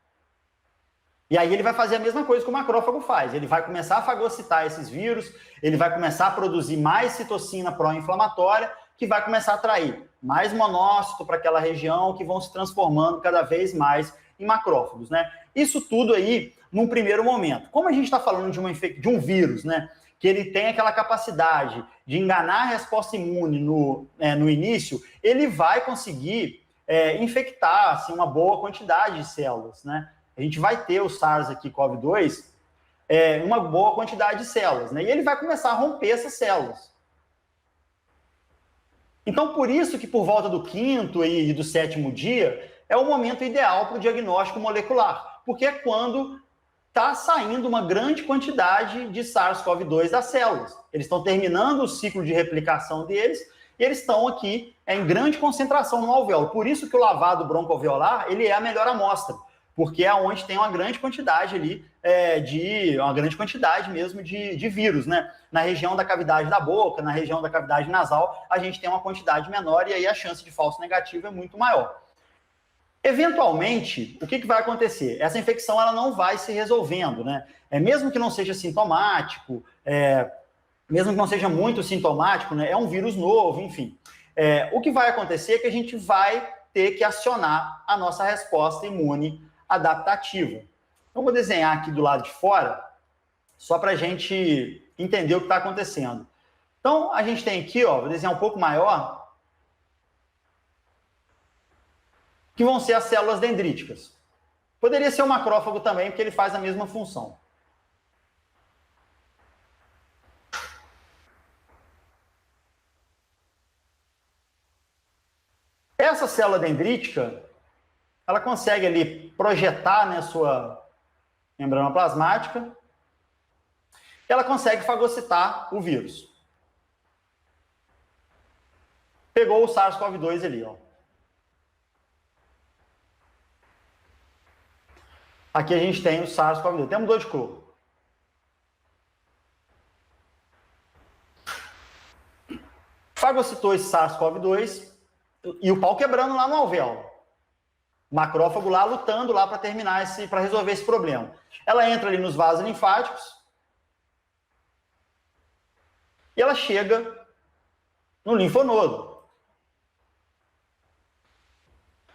E aí ele vai fazer a mesma coisa que o macrófago faz. Ele vai começar a fagocitar esses vírus, ele vai começar a produzir mais citocina pró-inflamatória, que vai começar a atrair mais monócito para aquela região, que vão se transformando cada vez mais em macrófagos, né? Isso tudo aí, num primeiro momento. Como a gente está falando de um vírus, né? Que ele tem aquela capacidade de enganar a resposta imune no início, ele vai conseguir infectar assim, uma boa quantidade de células, né? A gente vai ter o SARS aqui, CoV-2, uma boa quantidade de células, né? E ele vai começar a romper essas células. Então, por isso que por volta do 5º e do 7º dia, é o momento ideal para o diagnóstico molecular, porque é quando está saindo uma grande quantidade de SARS-CoV-2 das células. Eles estão terminando o ciclo de replicação deles e eles estão aqui em grande concentração no alvéolo. Por isso que o lavado broncoalveolar, ele é a melhor amostra, porque é onde tem uma grande quantidade ali, uma grande quantidade mesmo de vírus, né? Na região da cavidade da boca, na região da cavidade nasal, a gente tem uma quantidade menor e aí a chance de falso negativo é muito maior. Eventualmente, o que vai acontecer? Essa infecção ela não vai se resolvendo, né? Mesmo que não seja sintomático, mesmo que não seja muito sintomático, né? É um vírus novo, enfim. O que vai acontecer é que a gente vai ter que acionar a nossa resposta imune adaptativa. Então, vou desenhar aqui do lado de fora, só para a gente entender o que está acontecendo. Então, a gente tem aqui, ó, vou desenhar um pouco maior, que vão ser as células dendríticas. Poderia ser o macrófago também, porque ele faz a mesma função. Essa célula dendrítica, ela consegue ali projetar, né, sua membrana plasmática, ela consegue fagocitar o vírus. Pegou o SARS-CoV-2 ali, ó. Aqui a gente tem o SARS-CoV-2. Até mudou de cor. fagocitou esse SARS-CoV-2 e o pau quebrando lá no alvéolo. O macrófago lá lutando lá para terminar para resolver esse problema. Ela entra ali nos vasos linfáticos e ela chega no linfonodo.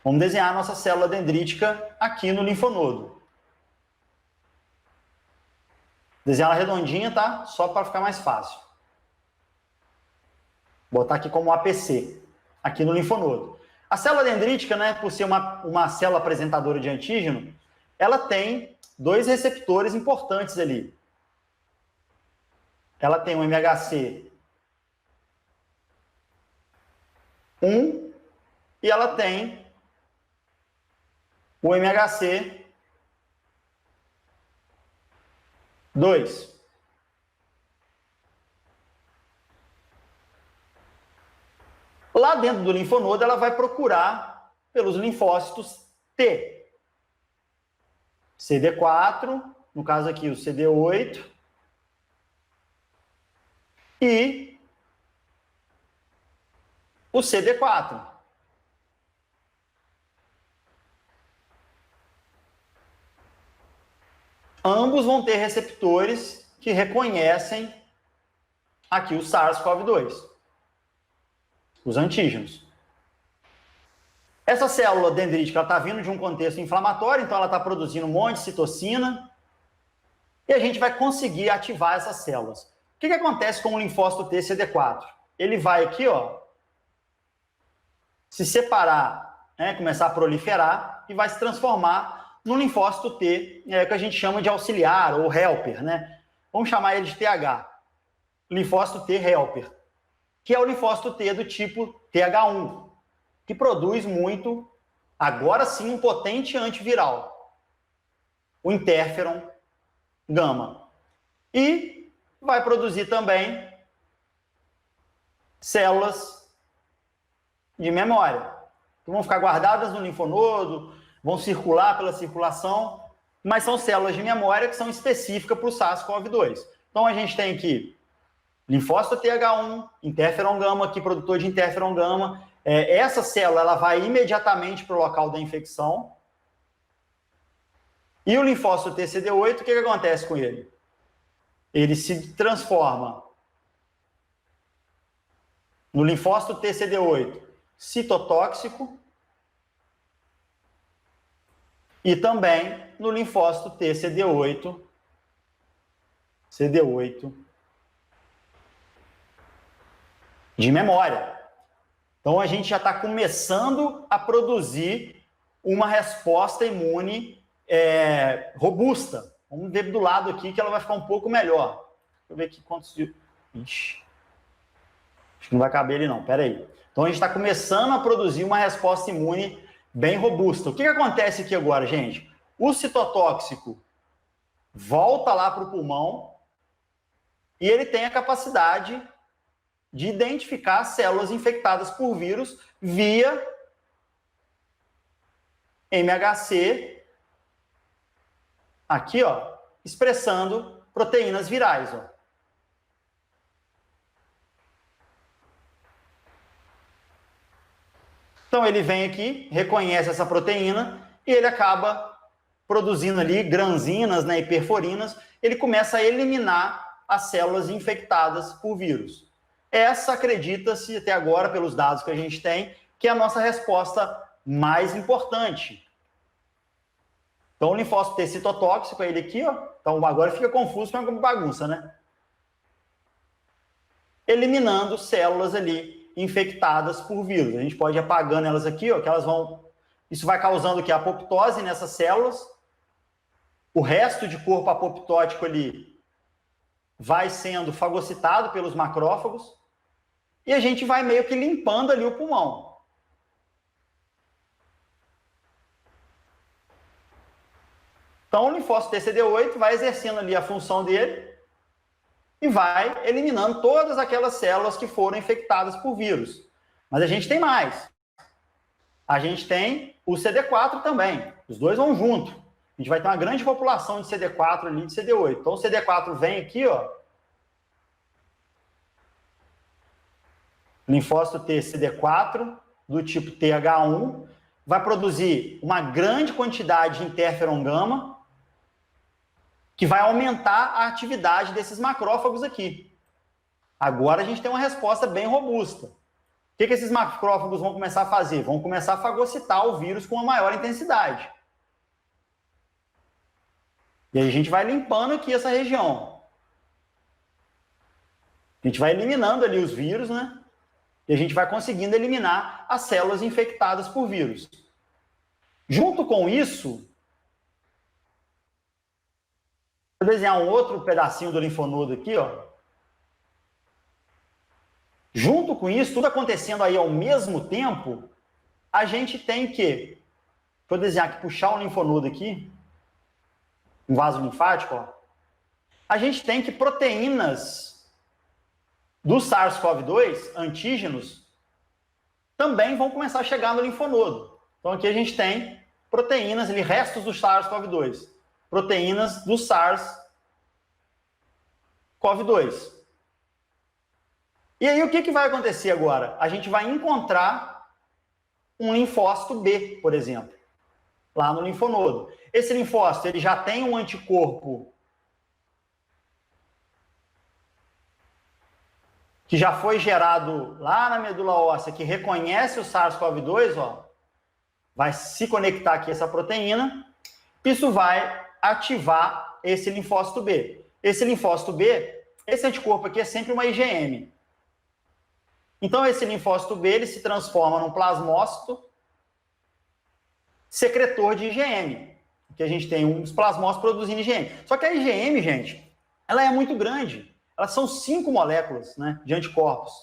Vamos desenhar a nossa célula dendrítica aqui no linfonodo. Desenhar ela redondinha, tá? Só para ficar mais fácil. Vou botar aqui como APC, aqui no linfonodo. A célula dendrítica, né, por ser uma célula apresentadora de antígeno, ela tem dois receptores importantes ali. Ela tem o MHC 1 e ela tem o MHC 2. Lá dentro do linfonodo, ela vai procurar pelos linfócitos T. CD4, no caso aqui o CD8, e o CD4. Ambos vão ter receptores que reconhecem aqui o SARS-CoV-2, os antígenos. Essa célula dendrítica está vindo de um contexto inflamatório, então ela está produzindo um monte de citocina, e a gente vai conseguir ativar essas células. O que acontece com o linfócito T CD4? Ele vai aqui, ó, se separar, né, começar a proliferar e vai se transformar no linfócito T, que a gente chama de auxiliar ou helper, né? Vamos chamar ele de TH, linfócito T helper, que é o linfócito T do tipo TH1, que produz muito, agora sim, um potente antiviral, o interferon gama. E vai produzir também células de memória, que vão ficar guardadas no linfonodo, vão circular pela circulação, mas são células de memória que são específicas para o SARS-CoV-2. Então a gente tem aqui linfócito TH1, interferon gama, aqui produtor de interferon gama. Essa célula ela vai imediatamente para o local da infecção. E o linfócito TCD8, o que acontece com ele? Ele se transforma no linfócito TCD8 citotóxico e também no linfócito TCD8 de memória. Então, a gente já está começando a produzir uma resposta imune robusta. Vamos ver do lado aqui que ela vai ficar um pouco melhor. Deixa eu ver aqui quantos... Ixi. Acho que não vai caber ele não, peraí. Então, a gente está começando a produzir uma resposta imune bem robusta. O que acontece aqui agora, gente? O citotóxico volta lá para o pulmão e ele tem a capacidade de identificar células infectadas por vírus via MHC, aqui, ó, expressando proteínas virais, ó. Então, ele vem aqui, reconhece essa proteína e ele acaba produzindo ali granzinas, né, e perforinas. Ele começa a eliminar as células infectadas por vírus. Essa, acredita-se até agora, pelos dados que a gente tem, que é a nossa resposta mais importante. Então, o linfócito T citotóxico é ele aqui, ó. Então, agora fica confuso, mas é uma bagunça, né? Eliminando células ali infectadas por vírus. A gente pode ir apagando elas aqui, ó, que elas vão... Isso vai causando o quê? Apoptose nessas células. O resto de corpo apoptótico ali vai sendo fagocitado pelos macrófagos e a gente vai meio que limpando ali o pulmão. Então, o linfócito TCD8 vai exercendo ali a função dele e vai eliminando todas aquelas células que foram infectadas por vírus. Mas a gente tem mais. A gente tem o CD4 também. Os dois vão junto. A gente vai ter uma grande população de CD4 ali, de CD8. Então, o CD4 vem aqui, ó. linfócito T CD4, do tipo TH1, vai produzir uma grande quantidade de interferon gama, que vai aumentar a atividade desses macrófagos aqui. Agora a gente tem uma resposta bem robusta. O que esses macrófagos vão começar a fazer? Vão começar a fagocitar o vírus com uma maior intensidade. E aí a gente vai limpando aqui essa região. A gente vai eliminando ali os vírus, né? E a gente vai conseguindo eliminar as células infectadas por vírus. Junto com isso, vou desenhar um outro pedacinho do linfonodo aqui, ó. Junto com isso, tudo acontecendo aí ao mesmo tempo, a gente tem que, vou desenhar aqui, puxar o linfonodo aqui, um vaso linfático, ó. A gente tem que proteínas do SARS-CoV-2, antígenos, também vão começar a chegar no linfonodo. Então aqui a gente tem proteínas, ali, restos do SARS-CoV-2, proteínas do SARS-CoV-2. E aí o que vai acontecer agora? A gente vai encontrar um linfócito B, por exemplo, lá no linfonodo. Esse linfócito, ele já tem um anticorpo que já foi gerado lá na medula óssea, que reconhece o SARS-CoV-2, ó, vai se conectar aqui essa proteína, isso vai ativar esse linfócito B. Esse linfócito B, esse anticorpo aqui é sempre uma IgM. Então, esse linfócito B, ele se transforma num plasmócito secretor de IgM, que a gente tem uns plasmócitos produzindo IgM. Só que a IgM, gente, ela é muito grande. Elas são 5 moléculas, né, de anticorpos.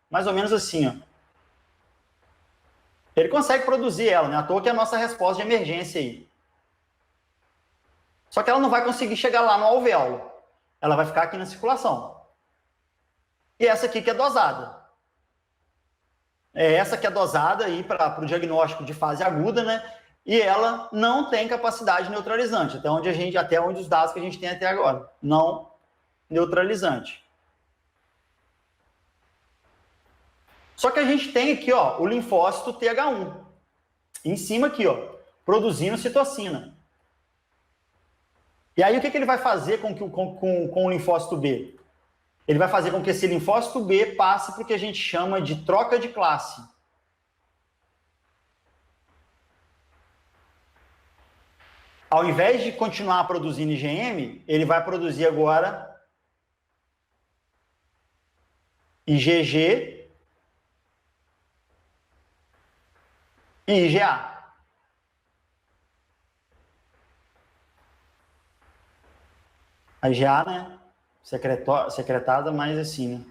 Mais ou menos assim, ó. Ele consegue produzir ela, né? À toa que é a nossa resposta de emergência aí. Só que ela não vai conseguir chegar lá no alvéolo. Ela vai ficar aqui na circulação. E essa aqui que é dosada. É essa que é dosada aí para o diagnóstico de fase aguda, né? E ela não tem capacidade neutralizante, até onde os dados que a gente tem até agora. Não neutralizante. Só que a gente tem aqui, ó, o linfócito TH1. Em cima aqui, ó, produzindo citocina. E aí o que ele vai fazer com o linfócito B? Ele vai fazer com que esse linfócito B passe para o que a gente chama de troca de classe. Ao invés de continuar produzindo IgM, ele vai produzir agora IgG e IgA. A IgA, né? Secretada, mas assim, né?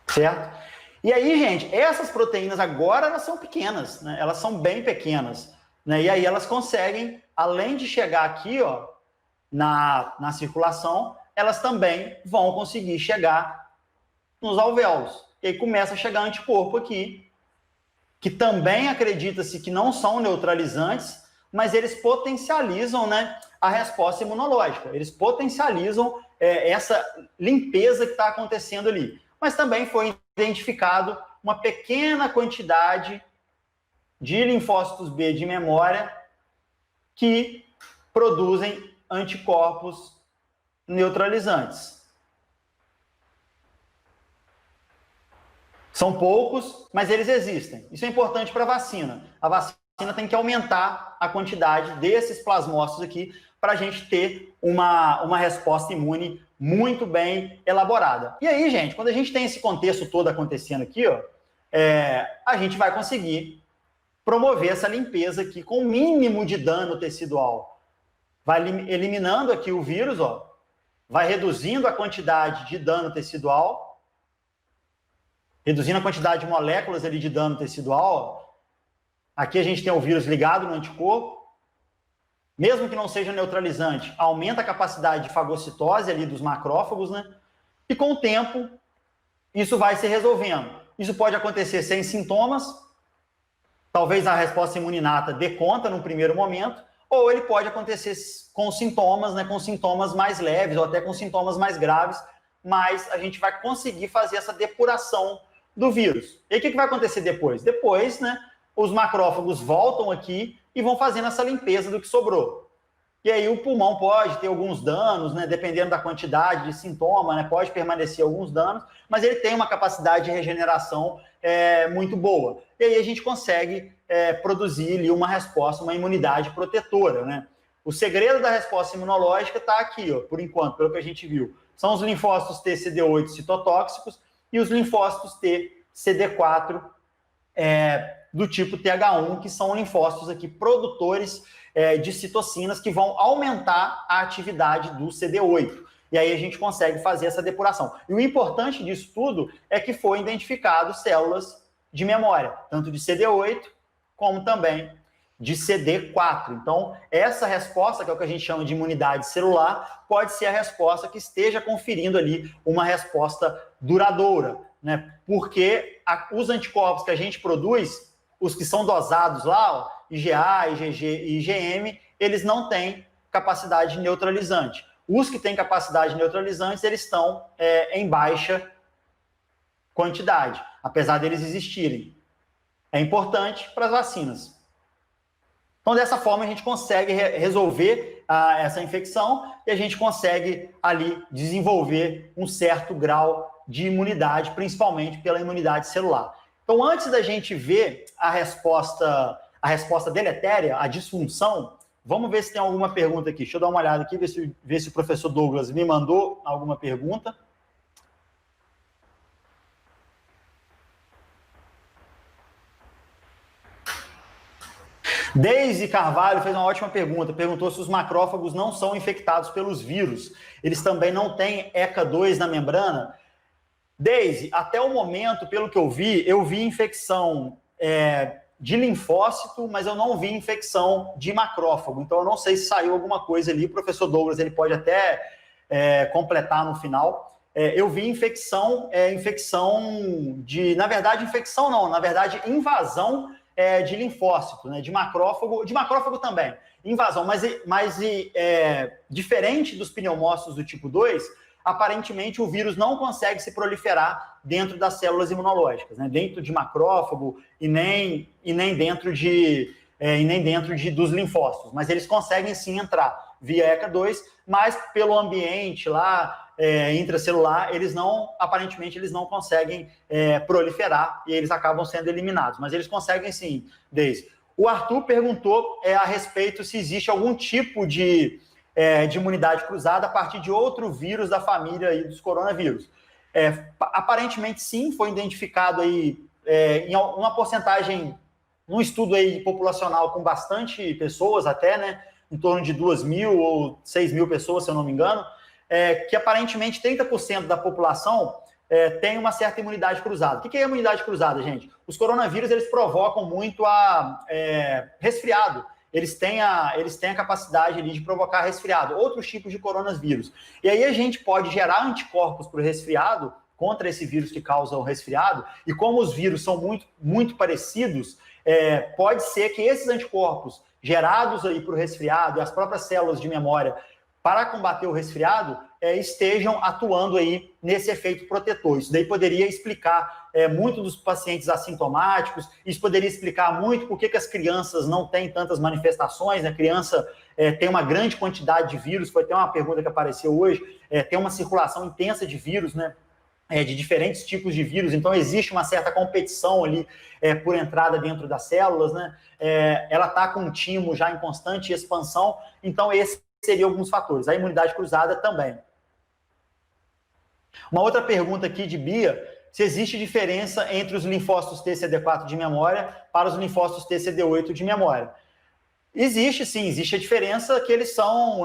Certo? E aí, gente, essas proteínas agora, elas são pequenas, né? Elas são bem pequenas, né? E aí elas conseguem, além de chegar aqui, ó, na circulação, elas também vão conseguir chegar nos alvéolos. E aí começa a chegar anticorpo aqui, que também acredita-se que não são neutralizantes, mas eles potencializam, né, a resposta imunológica. Eles potencializam essa limpeza que está acontecendo ali. Mas também foi identificado uma pequena quantidade de linfócitos B de memória que produzem anticorpos neutralizantes. São poucos, mas eles existem. Isso é importante para a vacina. A vacina tem que aumentar a quantidade desses plasmócitos aqui para a gente ter uma resposta imune muito bem elaborada. E aí, gente, quando a gente tem esse contexto todo acontecendo aqui, ó, a gente vai conseguir promover essa limpeza aqui com o mínimo de dano tecidual. Vai eliminando aqui o vírus, ó, vai reduzindo a quantidade de dano tecidual, reduzindo a quantidade de moléculas ali de dano tecidual, ó. Aqui a gente tem o vírus ligado no anticorpo, mesmo que não seja neutralizante, aumenta a capacidade de fagocitose ali dos macrófagos, né? E com o tempo, isso vai se resolvendo. Isso pode acontecer sem sintomas, talvez a resposta imuninata dê conta num primeiro momento, ou ele pode acontecer com sintomas, né? Com sintomas mais leves ou até com sintomas mais graves, mais a gente vai conseguir fazer essa depuração do vírus. E o que vai acontecer depois? Depois, né, os macrófagos voltam aqui e vão fazendo essa limpeza do que sobrou. E aí o pulmão pode ter alguns danos, né, dependendo da quantidade de sintoma, né, pode permanecer alguns danos, mas ele tem uma capacidade de regeneração muito boa. E aí a gente consegue produzir ali uma resposta, uma imunidade protetora, né? O segredo da resposta imunológica está aqui, ó, por enquanto, pelo que a gente viu. São os linfócitos T CD8 citotóxicos e os linfócitos T CD4 do tipo TH1, que são linfócitos aqui produtores de citocinas que vão aumentar a atividade do CD8. E aí a gente consegue fazer essa depuração. E o importante disso tudo é que foi identificado células de memória, tanto de CD8 como também de CD4. Então, essa resposta, que é o que a gente chama de imunidade celular, pode ser a resposta que esteja conferindo ali uma resposta duradoura, né? Porque os anticorpos que a gente produz, os que são dosados lá, ó, IgA, IgG e IgM, eles não têm capacidade neutralizante. Os que têm capacidade neutralizante, eles estão em baixa quantidade, apesar deles existirem. É importante para as vacinas. Então, dessa forma, a gente consegue resolver essa infecção e a gente consegue ali desenvolver um certo grau de imunidade, principalmente pela imunidade celular. Então, antes da gente ver a resposta deletéria, a disfunção, vamos ver se tem alguma pergunta aqui. Deixa eu dar uma olhada aqui, ver se o professor Douglas me mandou alguma pergunta. Deise Carvalho fez uma ótima pergunta. Perguntou se os macrófagos não são infectados pelos vírus. Eles também não têm ECA2 na membrana. Deise, até o momento, pelo que eu vi infecção de linfócito, mas eu não vi infecção de macrófago. Então, eu não sei se saiu alguma coisa ali. O professor Douglas ele pode até completar no final. Eu vi infecção de... Na verdade, infecção não. Na verdade, invasão de linfócito, né? De macrófago também. Invasão, mas diferente dos pneumócitos do tipo 2, aparentemente o vírus não consegue se proliferar dentro das células imunológicas, né? Dentro de macrófago e nem dentro dos linfócitos, mas eles conseguem sim entrar via ECA2, mas pelo ambiente lá intracelular, aparentemente eles não conseguem proliferar e eles acabam sendo eliminados, mas eles conseguem sim, Deise. O Arthur perguntou a respeito se existe algum tipo de imunidade cruzada a partir de outro vírus da família aí dos coronavírus. Aparentemente, sim, foi identificado aí em uma porcentagem, num estudo aí populacional com bastante pessoas até, né, em torno de 2.000 ou 6.000 pessoas, se eu não me engano, que aparentemente 30% da população tem uma certa imunidade cruzada. O que é imunidade cruzada, gente? Os coronavírus, eles provocam muito resfriado. Eles têm a capacidade ali de provocar resfriado, outros tipos de coronavírus. E aí a gente pode gerar anticorpos para o resfriado, contra esse vírus que causa o resfriado, e como os vírus são muito, muito parecidos, pode ser que esses anticorpos gerados aí para o resfriado e as próprias células de memória para combater o resfriado estejam atuando aí nesse efeito protetor. Isso daí poderia explicar muito dos pacientes assintomáticos, isso poderia explicar muito por que as crianças não têm tantas manifestações, né? A criança tem uma grande quantidade de vírus, foi até uma pergunta que apareceu hoje, tem uma circulação intensa de vírus, né? De diferentes tipos de vírus, então existe uma certa competição ali por entrada dentro das células, né? Ela está com um timo já em constante expansão, então esses seriam alguns fatores. A imunidade cruzada também. Uma outra pergunta aqui de Bia, se existe diferença entre os linfócitos TCD4 de memória para os linfócitos TCD8 de memória. Existe sim, existe a diferença que eles são,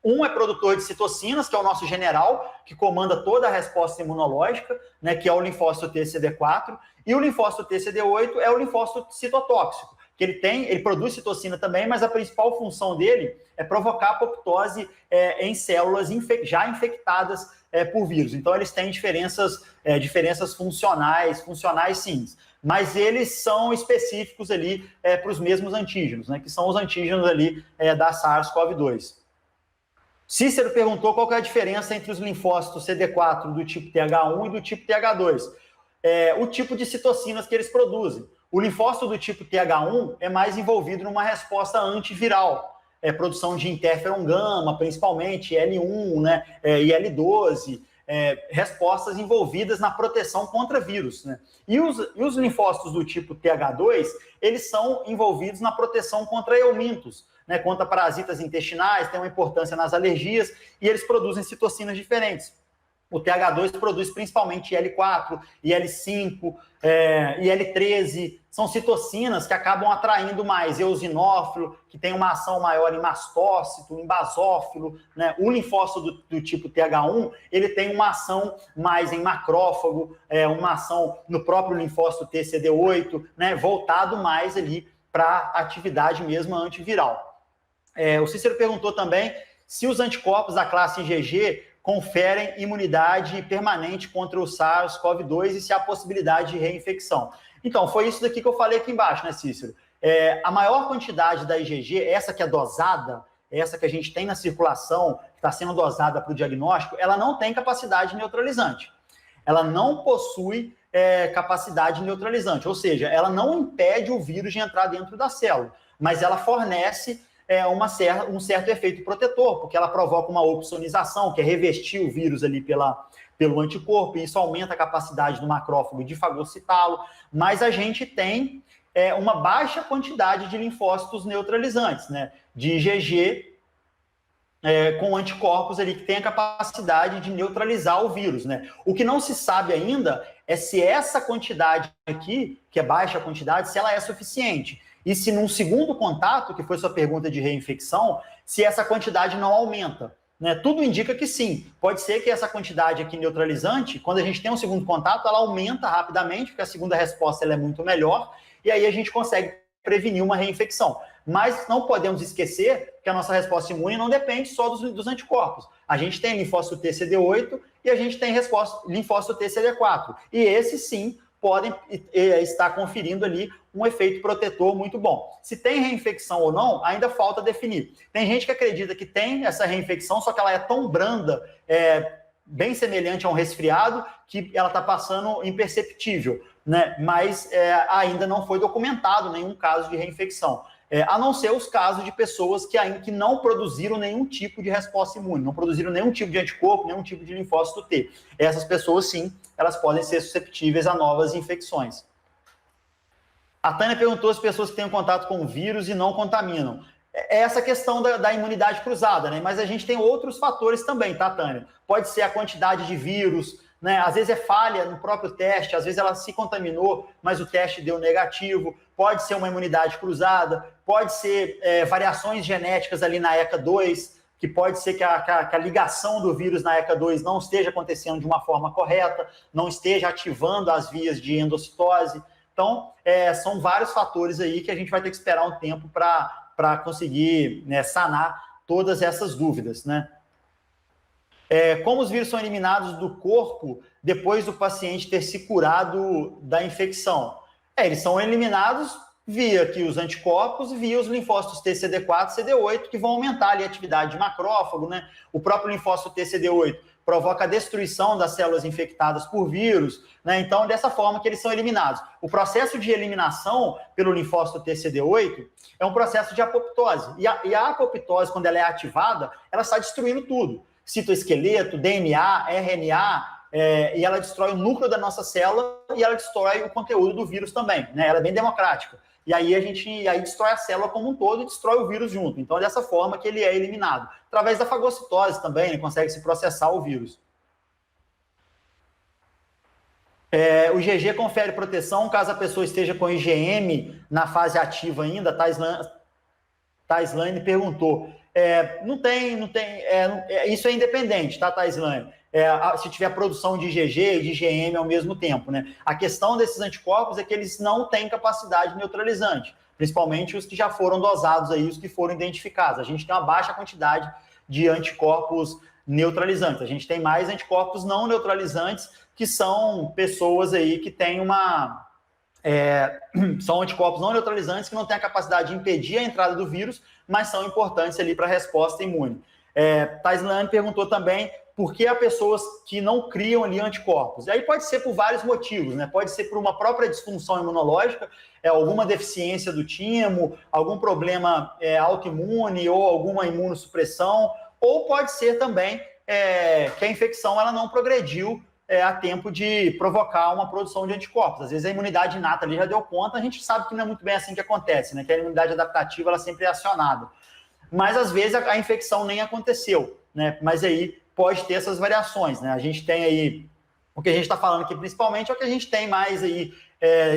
um é produtor de citocinas, que é o nosso general, que comanda toda a resposta imunológica, né, que é o linfócito TCD4, e o linfócito TCD8 é o linfócito citotóxico, que ele produz citocina também, mas a principal função dele é provocar apoptose em células já infectadas por vírus. Então, eles têm diferenças funcionais sim, mas eles são específicos ali para os mesmos antígenos, né, que são os antígenos ali da SARS-CoV-2. Cícero perguntou qual que é a diferença entre os linfócitos CD4 do tipo TH1 e do tipo TH2. O tipo de citocinas que eles produzem. O linfócito do tipo TH1 é mais envolvido numa resposta antiviral, produção de interferon gama, principalmente L1, né, e L12, respostas envolvidas na proteção contra vírus, né? E os linfócitos do tipo TH2, eles são envolvidos na proteção contra eumintos, né, contra parasitas intestinais, tem uma importância nas alergias, e eles produzem citocinas diferentes. O TH2 produz principalmente IL-4, IL-5, IL-13, são citocinas que acabam atraindo mais eosinófilo, que tem uma ação maior em mastócito, em basófilo, né? O linfócito do tipo TH1, ele tem uma ação mais em macrófago, uma ação no próprio linfócito TCD8, né? Voltado mais ali para atividade mesmo antiviral. O Cícero perguntou também se os anticorpos da classe IgG conferem imunidade permanente contra o SARS-CoV-2 e se há possibilidade de reinfecção. Então, foi isso daqui que eu falei aqui embaixo, né, Cícero? A maior quantidade da IgG, essa que é dosada, essa que a gente tem na circulação, que está sendo dosada para o diagnóstico, ela não tem capacidade neutralizante. Ela não possui capacidade neutralizante, ou seja, ela não impede o vírus de entrar dentro da célula, mas ela fornece um certo efeito protetor, porque ela provoca uma opsonização, que é revestir o vírus ali pelo anticorpo, e isso aumenta a capacidade do macrófago de fagocitá-lo, mas a gente tem uma baixa quantidade de linfócitos neutralizantes, né? De IgG com anticorpos ali que tem a capacidade de neutralizar o vírus, né? O que não se sabe ainda é se essa quantidade aqui, que é baixa quantidade, se ela é suficiente. E se num segundo contato, que foi sua pergunta de reinfecção, se essa quantidade não aumenta, né? Tudo indica que sim. Pode ser que essa quantidade aqui neutralizante, quando a gente tem um segundo contato, ela aumenta rapidamente, porque a segunda resposta ela é muito melhor, e aí a gente consegue prevenir uma reinfecção. Mas não podemos esquecer que a nossa resposta imune não depende só dos anticorpos. A gente tem linfócito TCD8 e a gente tem linfócito TCD4. E esses sim podem estar conferindo ali um efeito protetor muito bom. Se tem reinfecção ou não, ainda falta definir. Tem gente que acredita que tem essa reinfecção, só que ela é tão branda, bem semelhante a um resfriado, que ela está passando imperceptível, né? Mas ainda não foi documentado nenhum caso de reinfecção. A não ser os casos de pessoas que não produziram nenhum tipo de resposta imune, não produziram nenhum tipo de anticorpo, nenhum tipo de linfócito T. Essas pessoas, sim, elas podem ser susceptíveis a novas infecções. A Tânia perguntou se pessoas que têm contato com o vírus e não contaminam. É essa questão da imunidade cruzada, né? Mas a gente tem outros fatores também, tá, Tânia? Pode ser a quantidade de vírus, né? Às vezes é falha no próprio teste, às vezes ela se contaminou, mas o teste deu negativo. Pode ser uma imunidade cruzada, pode ser variações genéticas ali na ECA2, que pode ser que a ligação do vírus na ECA2 não esteja acontecendo de uma forma correta, não esteja ativando as vias de endocitose. Então, são vários fatores aí que a gente vai ter que esperar um tempo para conseguir, né, sanar todas essas dúvidas, né? Como os vírus são eliminados do corpo depois do paciente ter se curado da infecção? Eles são eliminados via aqui os anticorpos e via os linfócitos TCD4 e CD8, que vão aumentar ali a atividade de macrófago, né? O próprio linfócito TCD8 provoca a destruição das células infectadas por vírus, né? Então, dessa forma que eles são eliminados. O processo de eliminação pelo linfócito TCD8 é um processo de apoptose. E a apoptose, quando ela é ativada, ela está destruindo tudo. Citoesqueleto, DNA, RNA, e ela destrói o núcleo da nossa célula e ela destrói o conteúdo do vírus também, né? Ela é bem democrática. E aí aí destrói a célula como um todo e destrói o vírus junto. Então, é dessa forma que ele é eliminado. Através da fagocitose também, ele consegue se processar o vírus. O IgG confere proteção caso a pessoa esteja com IgM na fase ativa ainda. Taislane perguntou. Não tem, isso é independente, tá, Taislane? Se tiver produção de IgG e de IgM ao mesmo tempo, né? A questão desses anticorpos é que eles não têm capacidade neutralizante, principalmente os que já foram dosados aí, os que foram identificados. A gente tem uma baixa quantidade de anticorpos neutralizantes. A gente tem mais anticorpos não neutralizantes, que são pessoas aí que têm são anticorpos não neutralizantes que não têm a capacidade de impedir a entrada do vírus, mas são importantes ali para a resposta imune. Taislane perguntou também por que há pessoas que não criam ali anticorpos. E aí pode ser por vários motivos, né? Pode ser por uma própria disfunção imunológica, alguma deficiência do timo, algum problema autoimune ou alguma imunossupressão, ou pode ser também que a infecção ela não progrediu a tempo de provocar uma produção de anticorpos. Às vezes a imunidade inata ali já deu conta, a gente sabe que não é muito bem assim que acontece, né? Que a imunidade adaptativa ela sempre é acionada. Mas às vezes a infecção nem aconteceu, né? Mas aí pode ter essas variações, né? A gente tem aí, o que a gente está falando aqui principalmente é o que a gente tem mais aí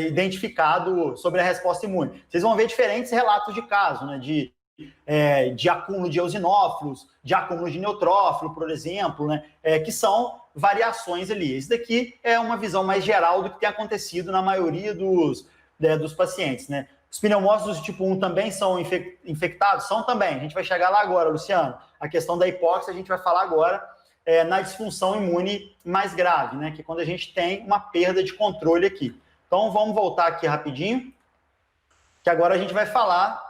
identificado sobre a resposta imune. Vocês vão ver diferentes relatos de caso, né? De acúmulo de eosinófilos, de acúmulo de neutrófilo, por exemplo, né? Que são variações ali. Esse daqui é uma visão mais geral do que tem acontecido na maioria dos pacientes, né? Os pneumócitos do tipo 1 também são infectados? São também. A gente vai chegar lá agora, Luciano. A questão da hipóxia a gente vai falar agora na disfunção imune mais grave, né? Que é quando a gente tem uma perda de controle aqui. Então, vamos voltar aqui rapidinho, que agora a gente vai falar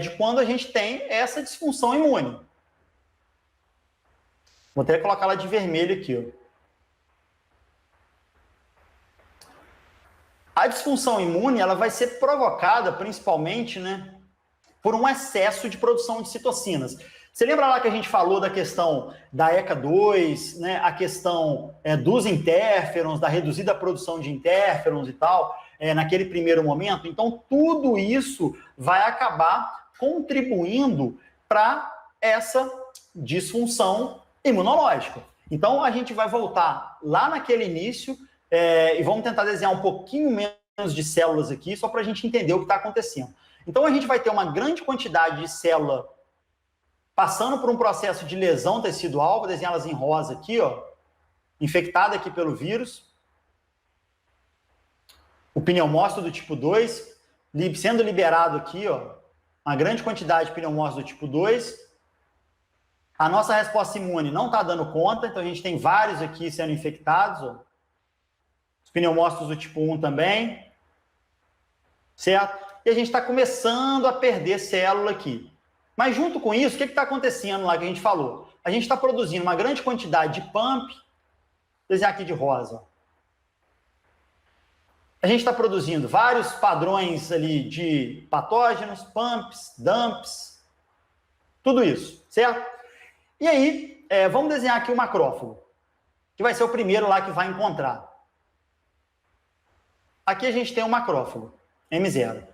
de quando a gente tem essa disfunção imune. Vou até colocar ela de vermelho aqui, ó. A disfunção imune ela vai ser provocada principalmente, né, por um excesso de produção de citocinas. Você lembra lá que a gente falou da questão da ECA2, né, a questão dos interferons, da reduzida produção de interferons e tal, naquele primeiro momento? Então, tudo isso vai acabar contribuindo para essa disfunção imunológica. Então, a gente vai voltar lá naquele início e vamos tentar desenhar um pouquinho menos de células aqui, só para a gente entender o que está acontecendo. Então, a gente vai ter uma grande quantidade de célula passando por um processo de lesão tecidual, vou desenhar elas em rosa aqui, ó, infectada aqui pelo vírus. O pneumócito do tipo 2, sendo liberado aqui, ó, uma grande quantidade de pneumócito do tipo 2. A nossa resposta imune não está dando conta, então a gente tem vários aqui sendo infectados, ó. Os pneumócitos do tipo 1 também, certo? E a gente está começando a perder célula aqui. Mas junto com isso, o que está acontecendo lá que a gente falou? A gente está produzindo uma grande quantidade de pump, vou desenhar aqui de rosa. A gente está produzindo vários padrões ali de patógenos, pumps, dumps, tudo isso, certo? E aí, vamos desenhar aqui o macrófago, que vai ser o primeiro lá que vai encontrar. Aqui a gente tem o macrófago, M0.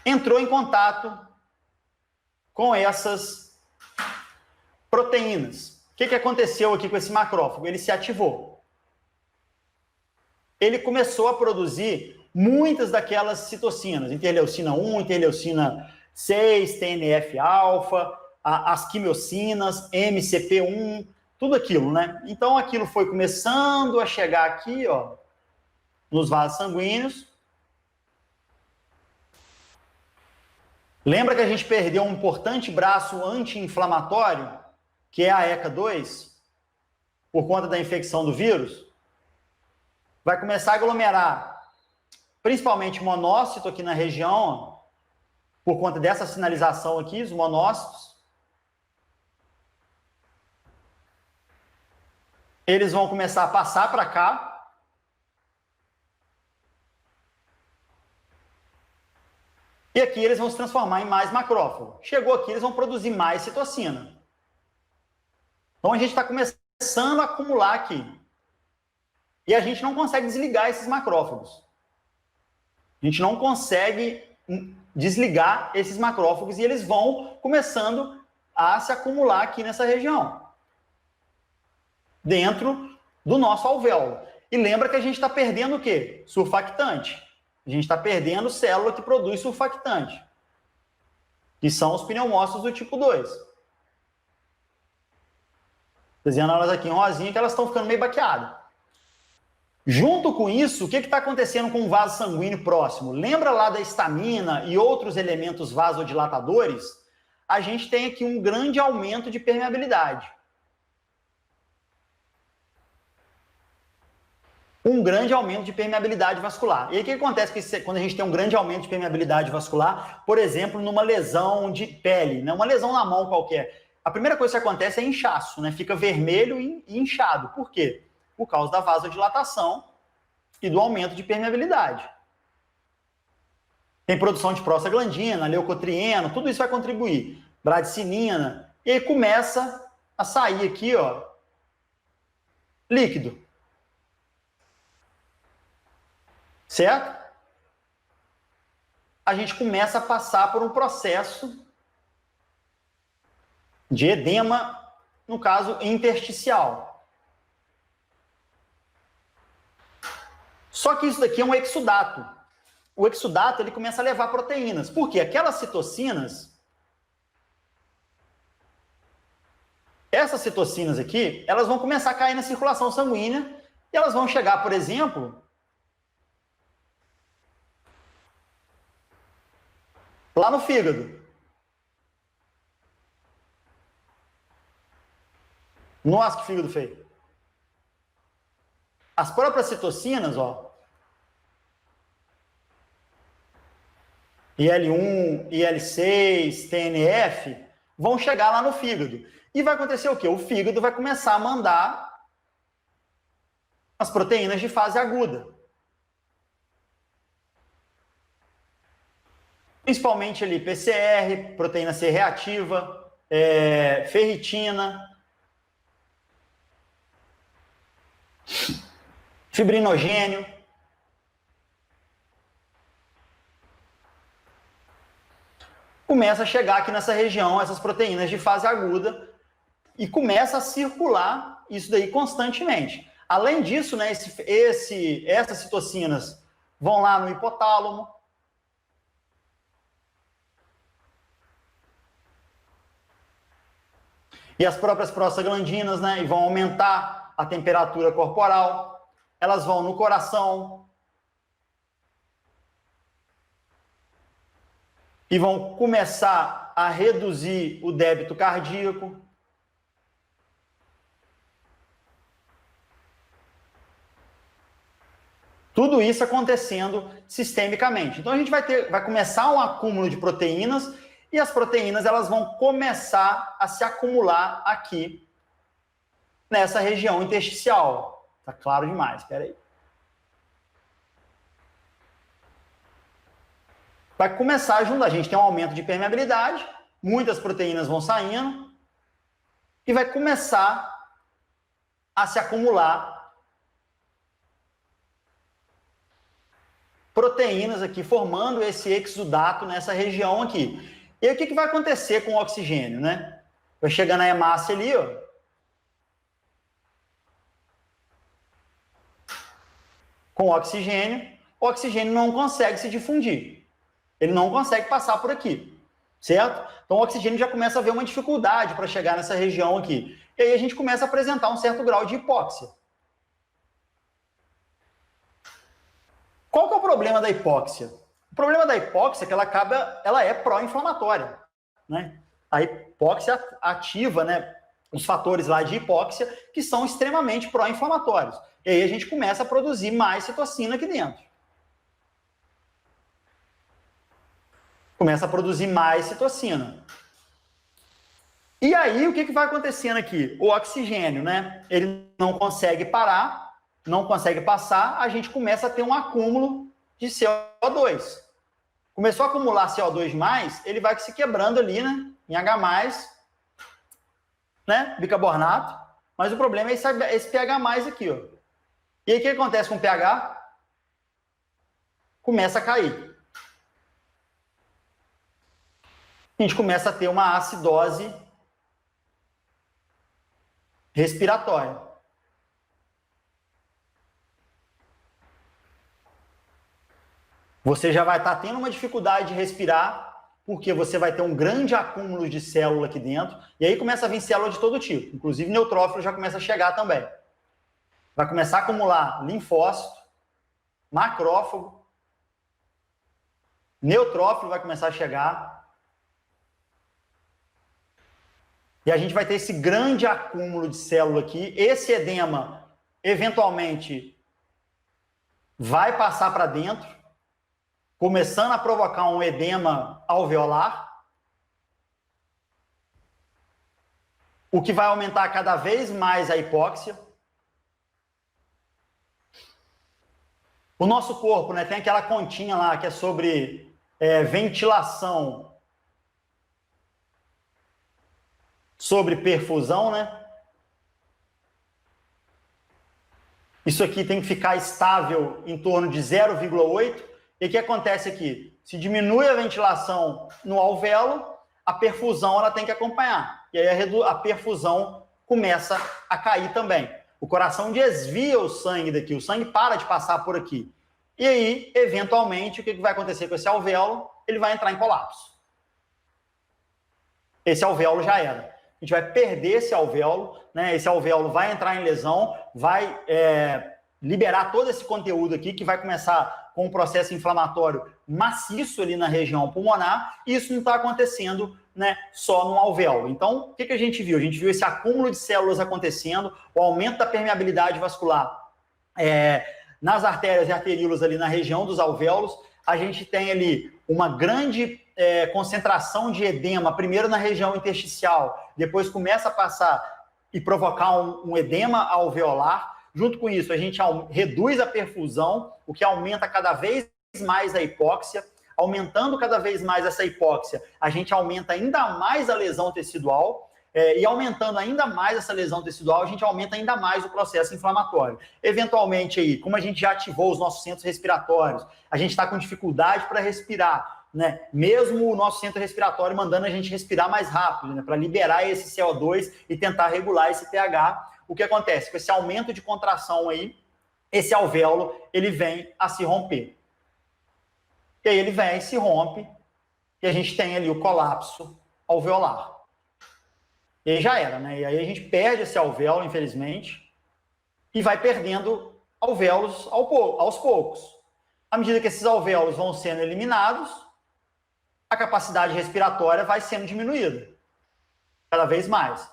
Entrou em contato com essas proteínas. O que aconteceu aqui com esse macrófago? Ele se ativou. Ele começou a produzir muitas daquelas citocinas, interleucina 1, interleucina 6, TNF-alfa, as quimiocinas, MCP1, tudo aquilo, né? Então, aquilo foi começando a chegar aqui, ó, nos vasos sanguíneos. Lembra que a gente perdeu um importante braço anti-inflamatório, que é a ECA2, por conta da infecção do vírus? Vai começar a aglomerar, principalmente monócito aqui na região, ó, por conta dessa sinalização aqui, os monócitos. Eles vão começar a passar para cá. E aqui eles vão se transformar em mais macrófago. Chegou aqui, eles vão produzir mais citocina. Então, a gente está começando a acumular aqui. E a gente não consegue desligar esses macrófagos. A gente não consegue desligar esses macrófagos e eles vão começando a se acumular aqui nessa região. Dentro do nosso alvéolo. E lembra que a gente está perdendo o quê? Surfactante. A gente está perdendo célula que produz surfactante, que são os pneumócitos do tipo 2. Desenhando elas aqui em rosinha, que elas estão ficando meio baqueadas. Junto com isso, o que está acontecendo com o vaso sanguíneo próximo? Lembra lá da histamina e outros elementos vasodilatadores? A gente tem aqui um grande aumento de permeabilidade. Um grande aumento de permeabilidade vascular. E aí o que acontece quando a gente tem um grande aumento de permeabilidade vascular, por exemplo, numa lesão de pele, né? Uma lesão na mão qualquer. a primeira coisa que acontece é inchaço, né? Fica vermelho e inchado. Por quê? Por causa da vasodilatação e do aumento de permeabilidade. Tem produção de prostaglandina, leucotrieno, tudo isso vai contribuir. Bradicinina. E aí começa a sair aqui, ó, líquido. Certo? A gente começa a passar por um processo de edema, no caso, intersticial. Só que isso daqui é um exudato. O exudato, ele começa a levar proteínas. Por quê? Aquelas citocinas, essas citocinas aqui, elas vão começar a cair na circulação sanguínea e elas vão chegar, por exemplo, lá no fígado. Nossa, que fígado feio. As próprias citocinas, ó, IL-1, IL-6, TNF, vão chegar lá no fígado. E vai acontecer o quê? O fígado vai começar a mandar as proteínas de fase aguda. Principalmente ali PCR, proteína C reativa, ferritina, fibrinogênio. Começa a chegar aqui nessa região, essas proteínas de fase aguda, e começa a circular isso daí constantemente. Além disso, né, essas citocinas vão lá no hipotálamo, e as próprias prostaglandinas, né, e vão aumentar a temperatura corporal, elas vão no coração e vão começar a reduzir o débito cardíaco. Tudo isso acontecendo sistemicamente. Então a gente vai começar um acúmulo de proteínas e as proteínas elas vão começar a se acumular aqui nessa região intersticial. Tá claro demais, espera aí. Vai começar junto, a gente tem um aumento de permeabilidade, muitas proteínas vão saindo e vai começar a se acumular proteínas aqui, formando esse exudato nessa região aqui. E aí, o que vai acontecer com o oxigênio, né? Vai chegar na hemácia ali, ó. Com o oxigênio não consegue se difundir. Ele não consegue passar por aqui, certo? Então, o oxigênio já começa a ver uma dificuldade para chegar nessa região aqui. E aí, a gente começa a apresentar um certo grau de hipóxia. Qual que é o problema da hipóxia? O problema da hipóxia é que ela é pró-inflamatória, né? A hipóxia ativa, né, os fatores lá de hipóxia que são extremamente pró-inflamatórios. E aí a gente começa a produzir mais citocina aqui dentro. Começa a produzir mais citocina. E aí o que vai acontecendo aqui? O oxigênio, né? Ele não consegue parar, não consegue passar, a gente começa a ter um acúmulo de CO2. Começou a acumular CO2 demais, ele vai se quebrando ali, né? Em H+, né? Bicarbonato. Mas o problema é esse pH+ aqui, ó. E aí o que acontece com o pH? Começa a cair. A gente começa a ter uma acidose respiratória. Você já vai estar tendo uma dificuldade de respirar, porque você vai ter um grande acúmulo de célula aqui dentro, e aí começa a vir célula de todo tipo, inclusive neutrófilo já começa a chegar também. Vai começar a acumular linfócito, macrófago, neutrófilo vai começar a chegar, e a gente vai ter esse grande acúmulo de célula aqui, esse edema, eventualmente, vai passar para dentro, começando a provocar um edema alveolar. o que vai aumentar cada vez mais a hipóxia. O nosso corpo, né, tem aquela continha lá que é sobre ventilação, sobre perfusão, né? Isso aqui tem que ficar estável em torno de 0,8. E o que acontece aqui? Se diminui a ventilação no alvéolo, a perfusão ela tem que acompanhar. E aí a perfusão começa a cair também. O coração desvia o sangue daqui, o sangue para de passar por aqui. E aí, eventualmente, o que vai acontecer com esse alvéolo? Ele vai entrar em colapso. Esse alvéolo já era. A gente vai perder esse alvéolo, né? Esse alvéolo vai entrar em lesão, vai liberar todo esse conteúdo aqui, que vai começar com um processo inflamatório maciço ali na região pulmonar, e isso não está acontecendo, né, só no alvéolo. Então, o que a gente viu? A gente viu esse acúmulo de células acontecendo, o aumento da permeabilidade vascular nas artérias e arteríolas ali na região dos alvéolos. A gente tem ali uma grande concentração de edema, primeiro na região intersticial, depois começa a passar e provocar um edema alveolar. Junto com isso, a gente reduz a perfusão, o que aumenta cada vez mais a hipóxia. Aumentando cada vez mais essa hipóxia, a gente aumenta ainda mais a lesão tecidual, e aumentando ainda mais essa lesão tecidual, a gente aumenta ainda mais o processo inflamatório. Eventualmente, aí, como a gente já ativou os nossos centros respiratórios, a gente está com dificuldade para respirar, né? Mesmo o nosso centro respiratório mandando a gente respirar mais rápido, né? Para liberar esse CO2 e tentar regular esse pH. O que acontece? Com esse aumento de contração aí, esse alvéolo, ele vem a se romper. E aí ele vem, se rompe, e a gente tem ali o colapso alveolar. E aí já era, né? E aí a gente perde esse alvéolo, infelizmente, e vai perdendo alvéolos aos poucos. À medida que esses alvéolos vão sendo eliminados, a capacidade respiratória vai sendo diminuída, cada vez mais.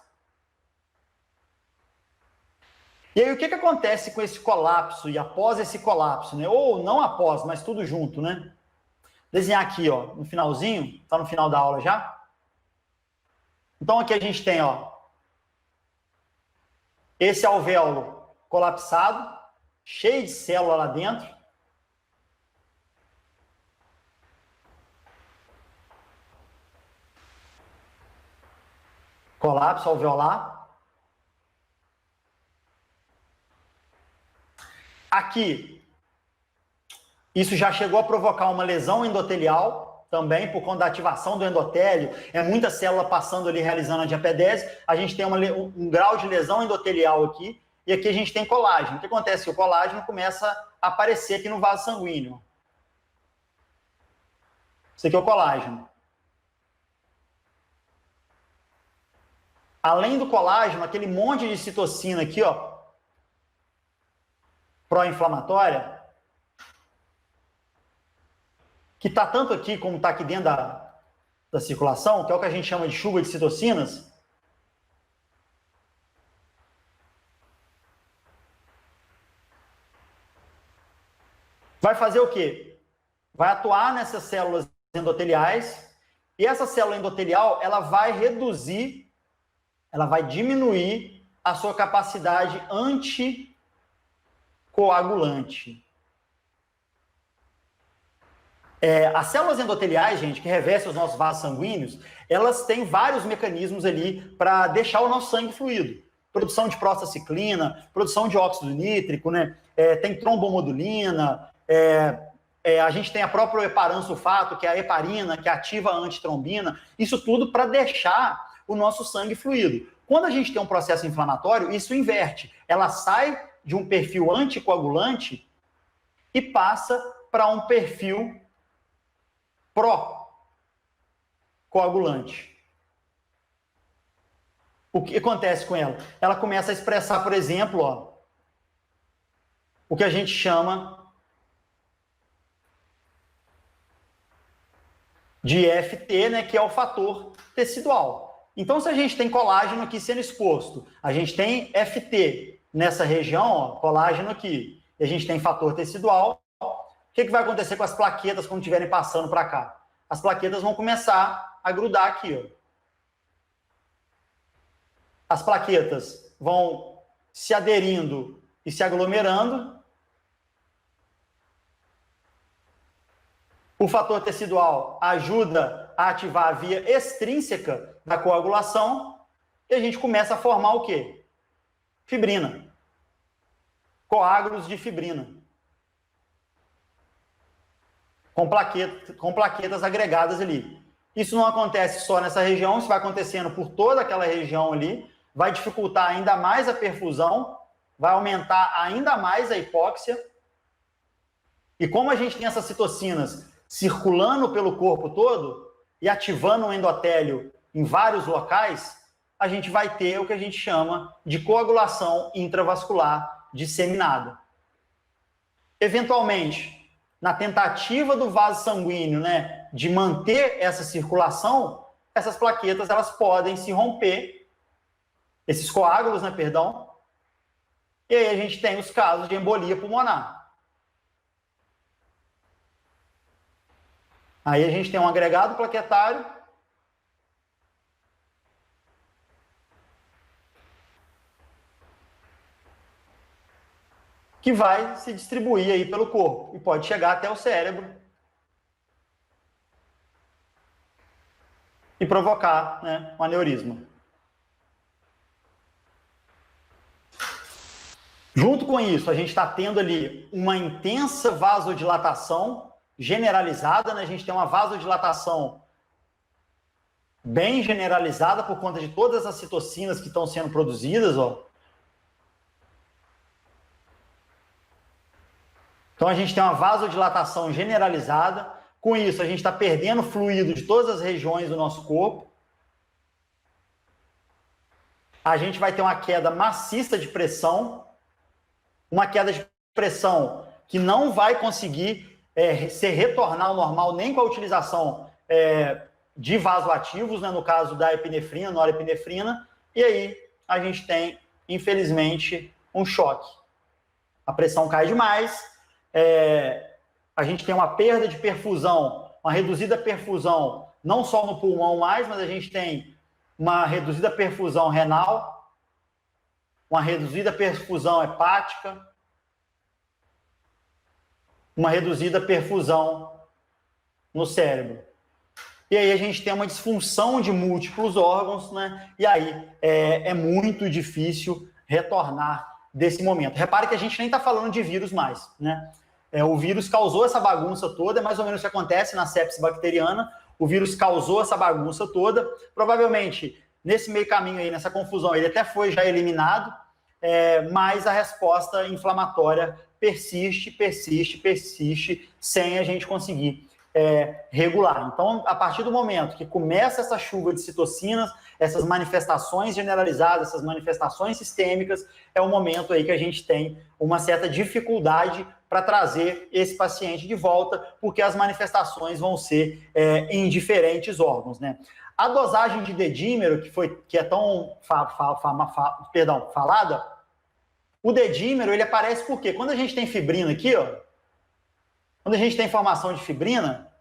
E aí o que acontece com esse colapso e após esse colapso, né? Ou não após, mas tudo junto, né? Desenhar aqui, ó, no finalzinho, tá no final da aula já. Então aqui a gente tem, ó, esse alvéolo colapsado, cheio de célula lá dentro. Colapso alveolar. Aqui, isso já chegou a provocar uma lesão endotelial, também por conta da ativação do endotélio, muita célula passando ali, realizando a diapedese, a gente tem um grau de lesão endotelial aqui, e aqui a gente tem colágeno. O que acontece? O colágeno começa a aparecer aqui no vaso sanguíneo. Isso aqui é o colágeno. Além do colágeno, aquele monte de citocina aqui, ó, pró-inflamatória, que está tanto aqui como está aqui dentro da circulação, que é o que a gente chama de chuva de citocinas, vai fazer o quê? Vai atuar nessas células endoteliais, e essa célula endotelial, ela vai reduzir, ela vai diminuir a sua capacidade anticoagulante. As células endoteliais, gente, que revestem os nossos vasos sanguíneos, elas têm vários mecanismos ali para deixar o nosso sangue fluido. Produção de prostaciclina, produção de óxido nítrico, né? Tem trombomodulina, a gente tem a própria heparansulfato, que é a heparina, que ativa a antitrombina. Isso tudo para deixar o nosso sangue fluido. Quando a gente tem um processo inflamatório, isso inverte. Ela sai de um perfil anticoagulante e passa para um perfil pró-coagulante. O que acontece com ela? Ela começa a expressar, por exemplo, ó, o que a gente chama de FT, né, que é o fator tecidual. Então, se a gente tem colágeno aqui sendo exposto, a gente tem FT nessa região, ó, colágeno aqui, e a gente tem fator tecidual, o que vai acontecer com as plaquetas quando estiverem passando para cá? As plaquetas vão começar a grudar aqui, ó. as plaquetas vão se aderindo e se aglomerando. O fator tecidual ajuda a ativar a via extrínseca da coagulação e a gente começa a formar o quê? Fibrina. Coágulos de fibrina. Com plaquetas agregadas ali. Isso não acontece só nessa região, isso vai acontecendo por toda aquela região ali, vai dificultar ainda mais a perfusão, vai aumentar ainda mais a hipóxia. E como a gente tem essas citocinas circulando pelo corpo todo e ativando o endotélio em vários locais, a gente vai ter o que a gente chama de coagulação intravascular disseminada. Eventualmente, na tentativa do vaso sanguíneo, né, de manter essa circulação, essas plaquetas elas podem se romper, esses coágulos, né, perdão, e aí a gente tem os casos de embolia pulmonar. Aí a gente tem um agregado plaquetário que vai se distribuir aí pelo corpo e pode chegar até o cérebro e provocar, né, um aneurisma. Junto com isso, a gente está tendo ali uma intensa vasodilatação generalizada, né? A gente tem uma vasodilatação bem generalizada por conta de todas as citocinas que estão sendo produzidas, ó. Então, a gente tem uma vasodilatação generalizada. Com isso, a gente está perdendo fluido de todas as regiões do nosso corpo. A gente vai ter uma queda maciça de pressão. Uma queda de pressão que não vai conseguir se retornar ao normal nem com a utilização de vasoativos, né, no caso da epinefrina, norepinefrina. E aí, a gente tem, infelizmente, um choque. A pressão cai demais. A gente tem uma perda de perfusão, uma reduzida perfusão, não só no pulmão mais, mas a gente tem uma reduzida perfusão renal, uma reduzida perfusão hepática, uma reduzida perfusão no cérebro. E aí a gente tem uma disfunção de múltiplos órgãos, né? E aí é muito difícil retornar desse momento. Repare que a gente nem está falando de vírus mais, né? O vírus causou essa bagunça toda, é mais ou menos o que acontece na sepse bacteriana. O vírus causou essa bagunça toda. Provavelmente, nesse meio caminho aí, nessa confusão, ele até foi já eliminado, mas a resposta inflamatória persiste, sem a gente conseguir regular. Então, a partir do momento que começa essa chuva de citocinas, essas manifestações generalizadas, essas manifestações sistêmicas, é o momento aí que a gente tem uma certa dificuldade para trazer esse paciente de volta, porque as manifestações vão ser em diferentes órgãos, né? A dosagem de dedímero, que é tão falada, o dedímero, ele aparece por quê? Quando a gente tem fibrina aqui, ó, quando a gente tem formação de fibrina,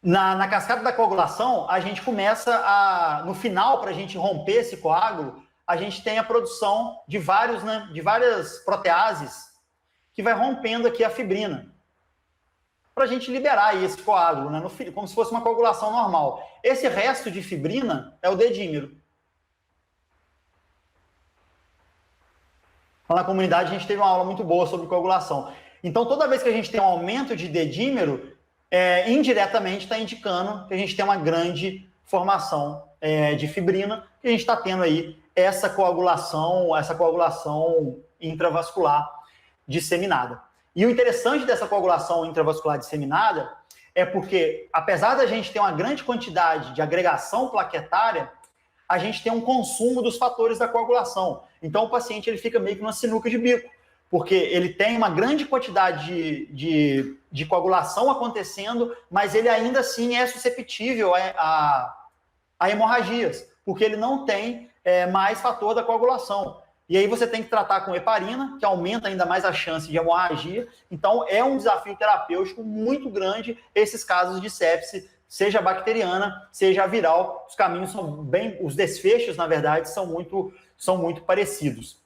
na cascata da coagulação, a gente começa no final, para a gente romper esse coágulo, a gente tem a produção de várias proteases que vai rompendo aqui a fibrina, para a gente liberar aí esse coágulo, né, como se fosse uma coagulação normal. Esse resto de fibrina é o dedímero. Então, na comunidade, a gente teve uma aula muito boa sobre coagulação. Então, toda vez que a gente tem um aumento de dedímero, indiretamente está indicando que a gente tem uma grande formação de fibrina, que a gente está tendo aí essa coagulação intravascular disseminada. E o interessante dessa coagulação intravascular disseminada é porque, apesar da gente ter uma grande quantidade de agregação plaquetária, a gente tem um consumo dos fatores da coagulação. Então, o paciente ele fica meio que numa sinuca de bico, porque ele tem uma grande quantidade de coagulação acontecendo, mas ele ainda assim é susceptível a hemorragias, porque ele não tem mais fator da coagulação. E aí você tem que tratar com heparina, que aumenta ainda mais a chance de hemorragia. Então, é um desafio terapêutico muito grande esses casos de sepse seja a bacteriana, seja a viral. Os caminhos são bem, os desfechos, na verdade, são muito parecidos.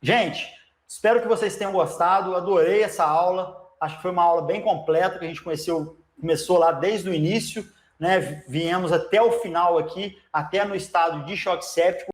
Gente, espero que vocês tenham gostado, adorei essa aula, acho que foi uma aula bem completa, que a gente começou lá desde o início, né? Viemos até o final aqui, até no estado de choque séptico.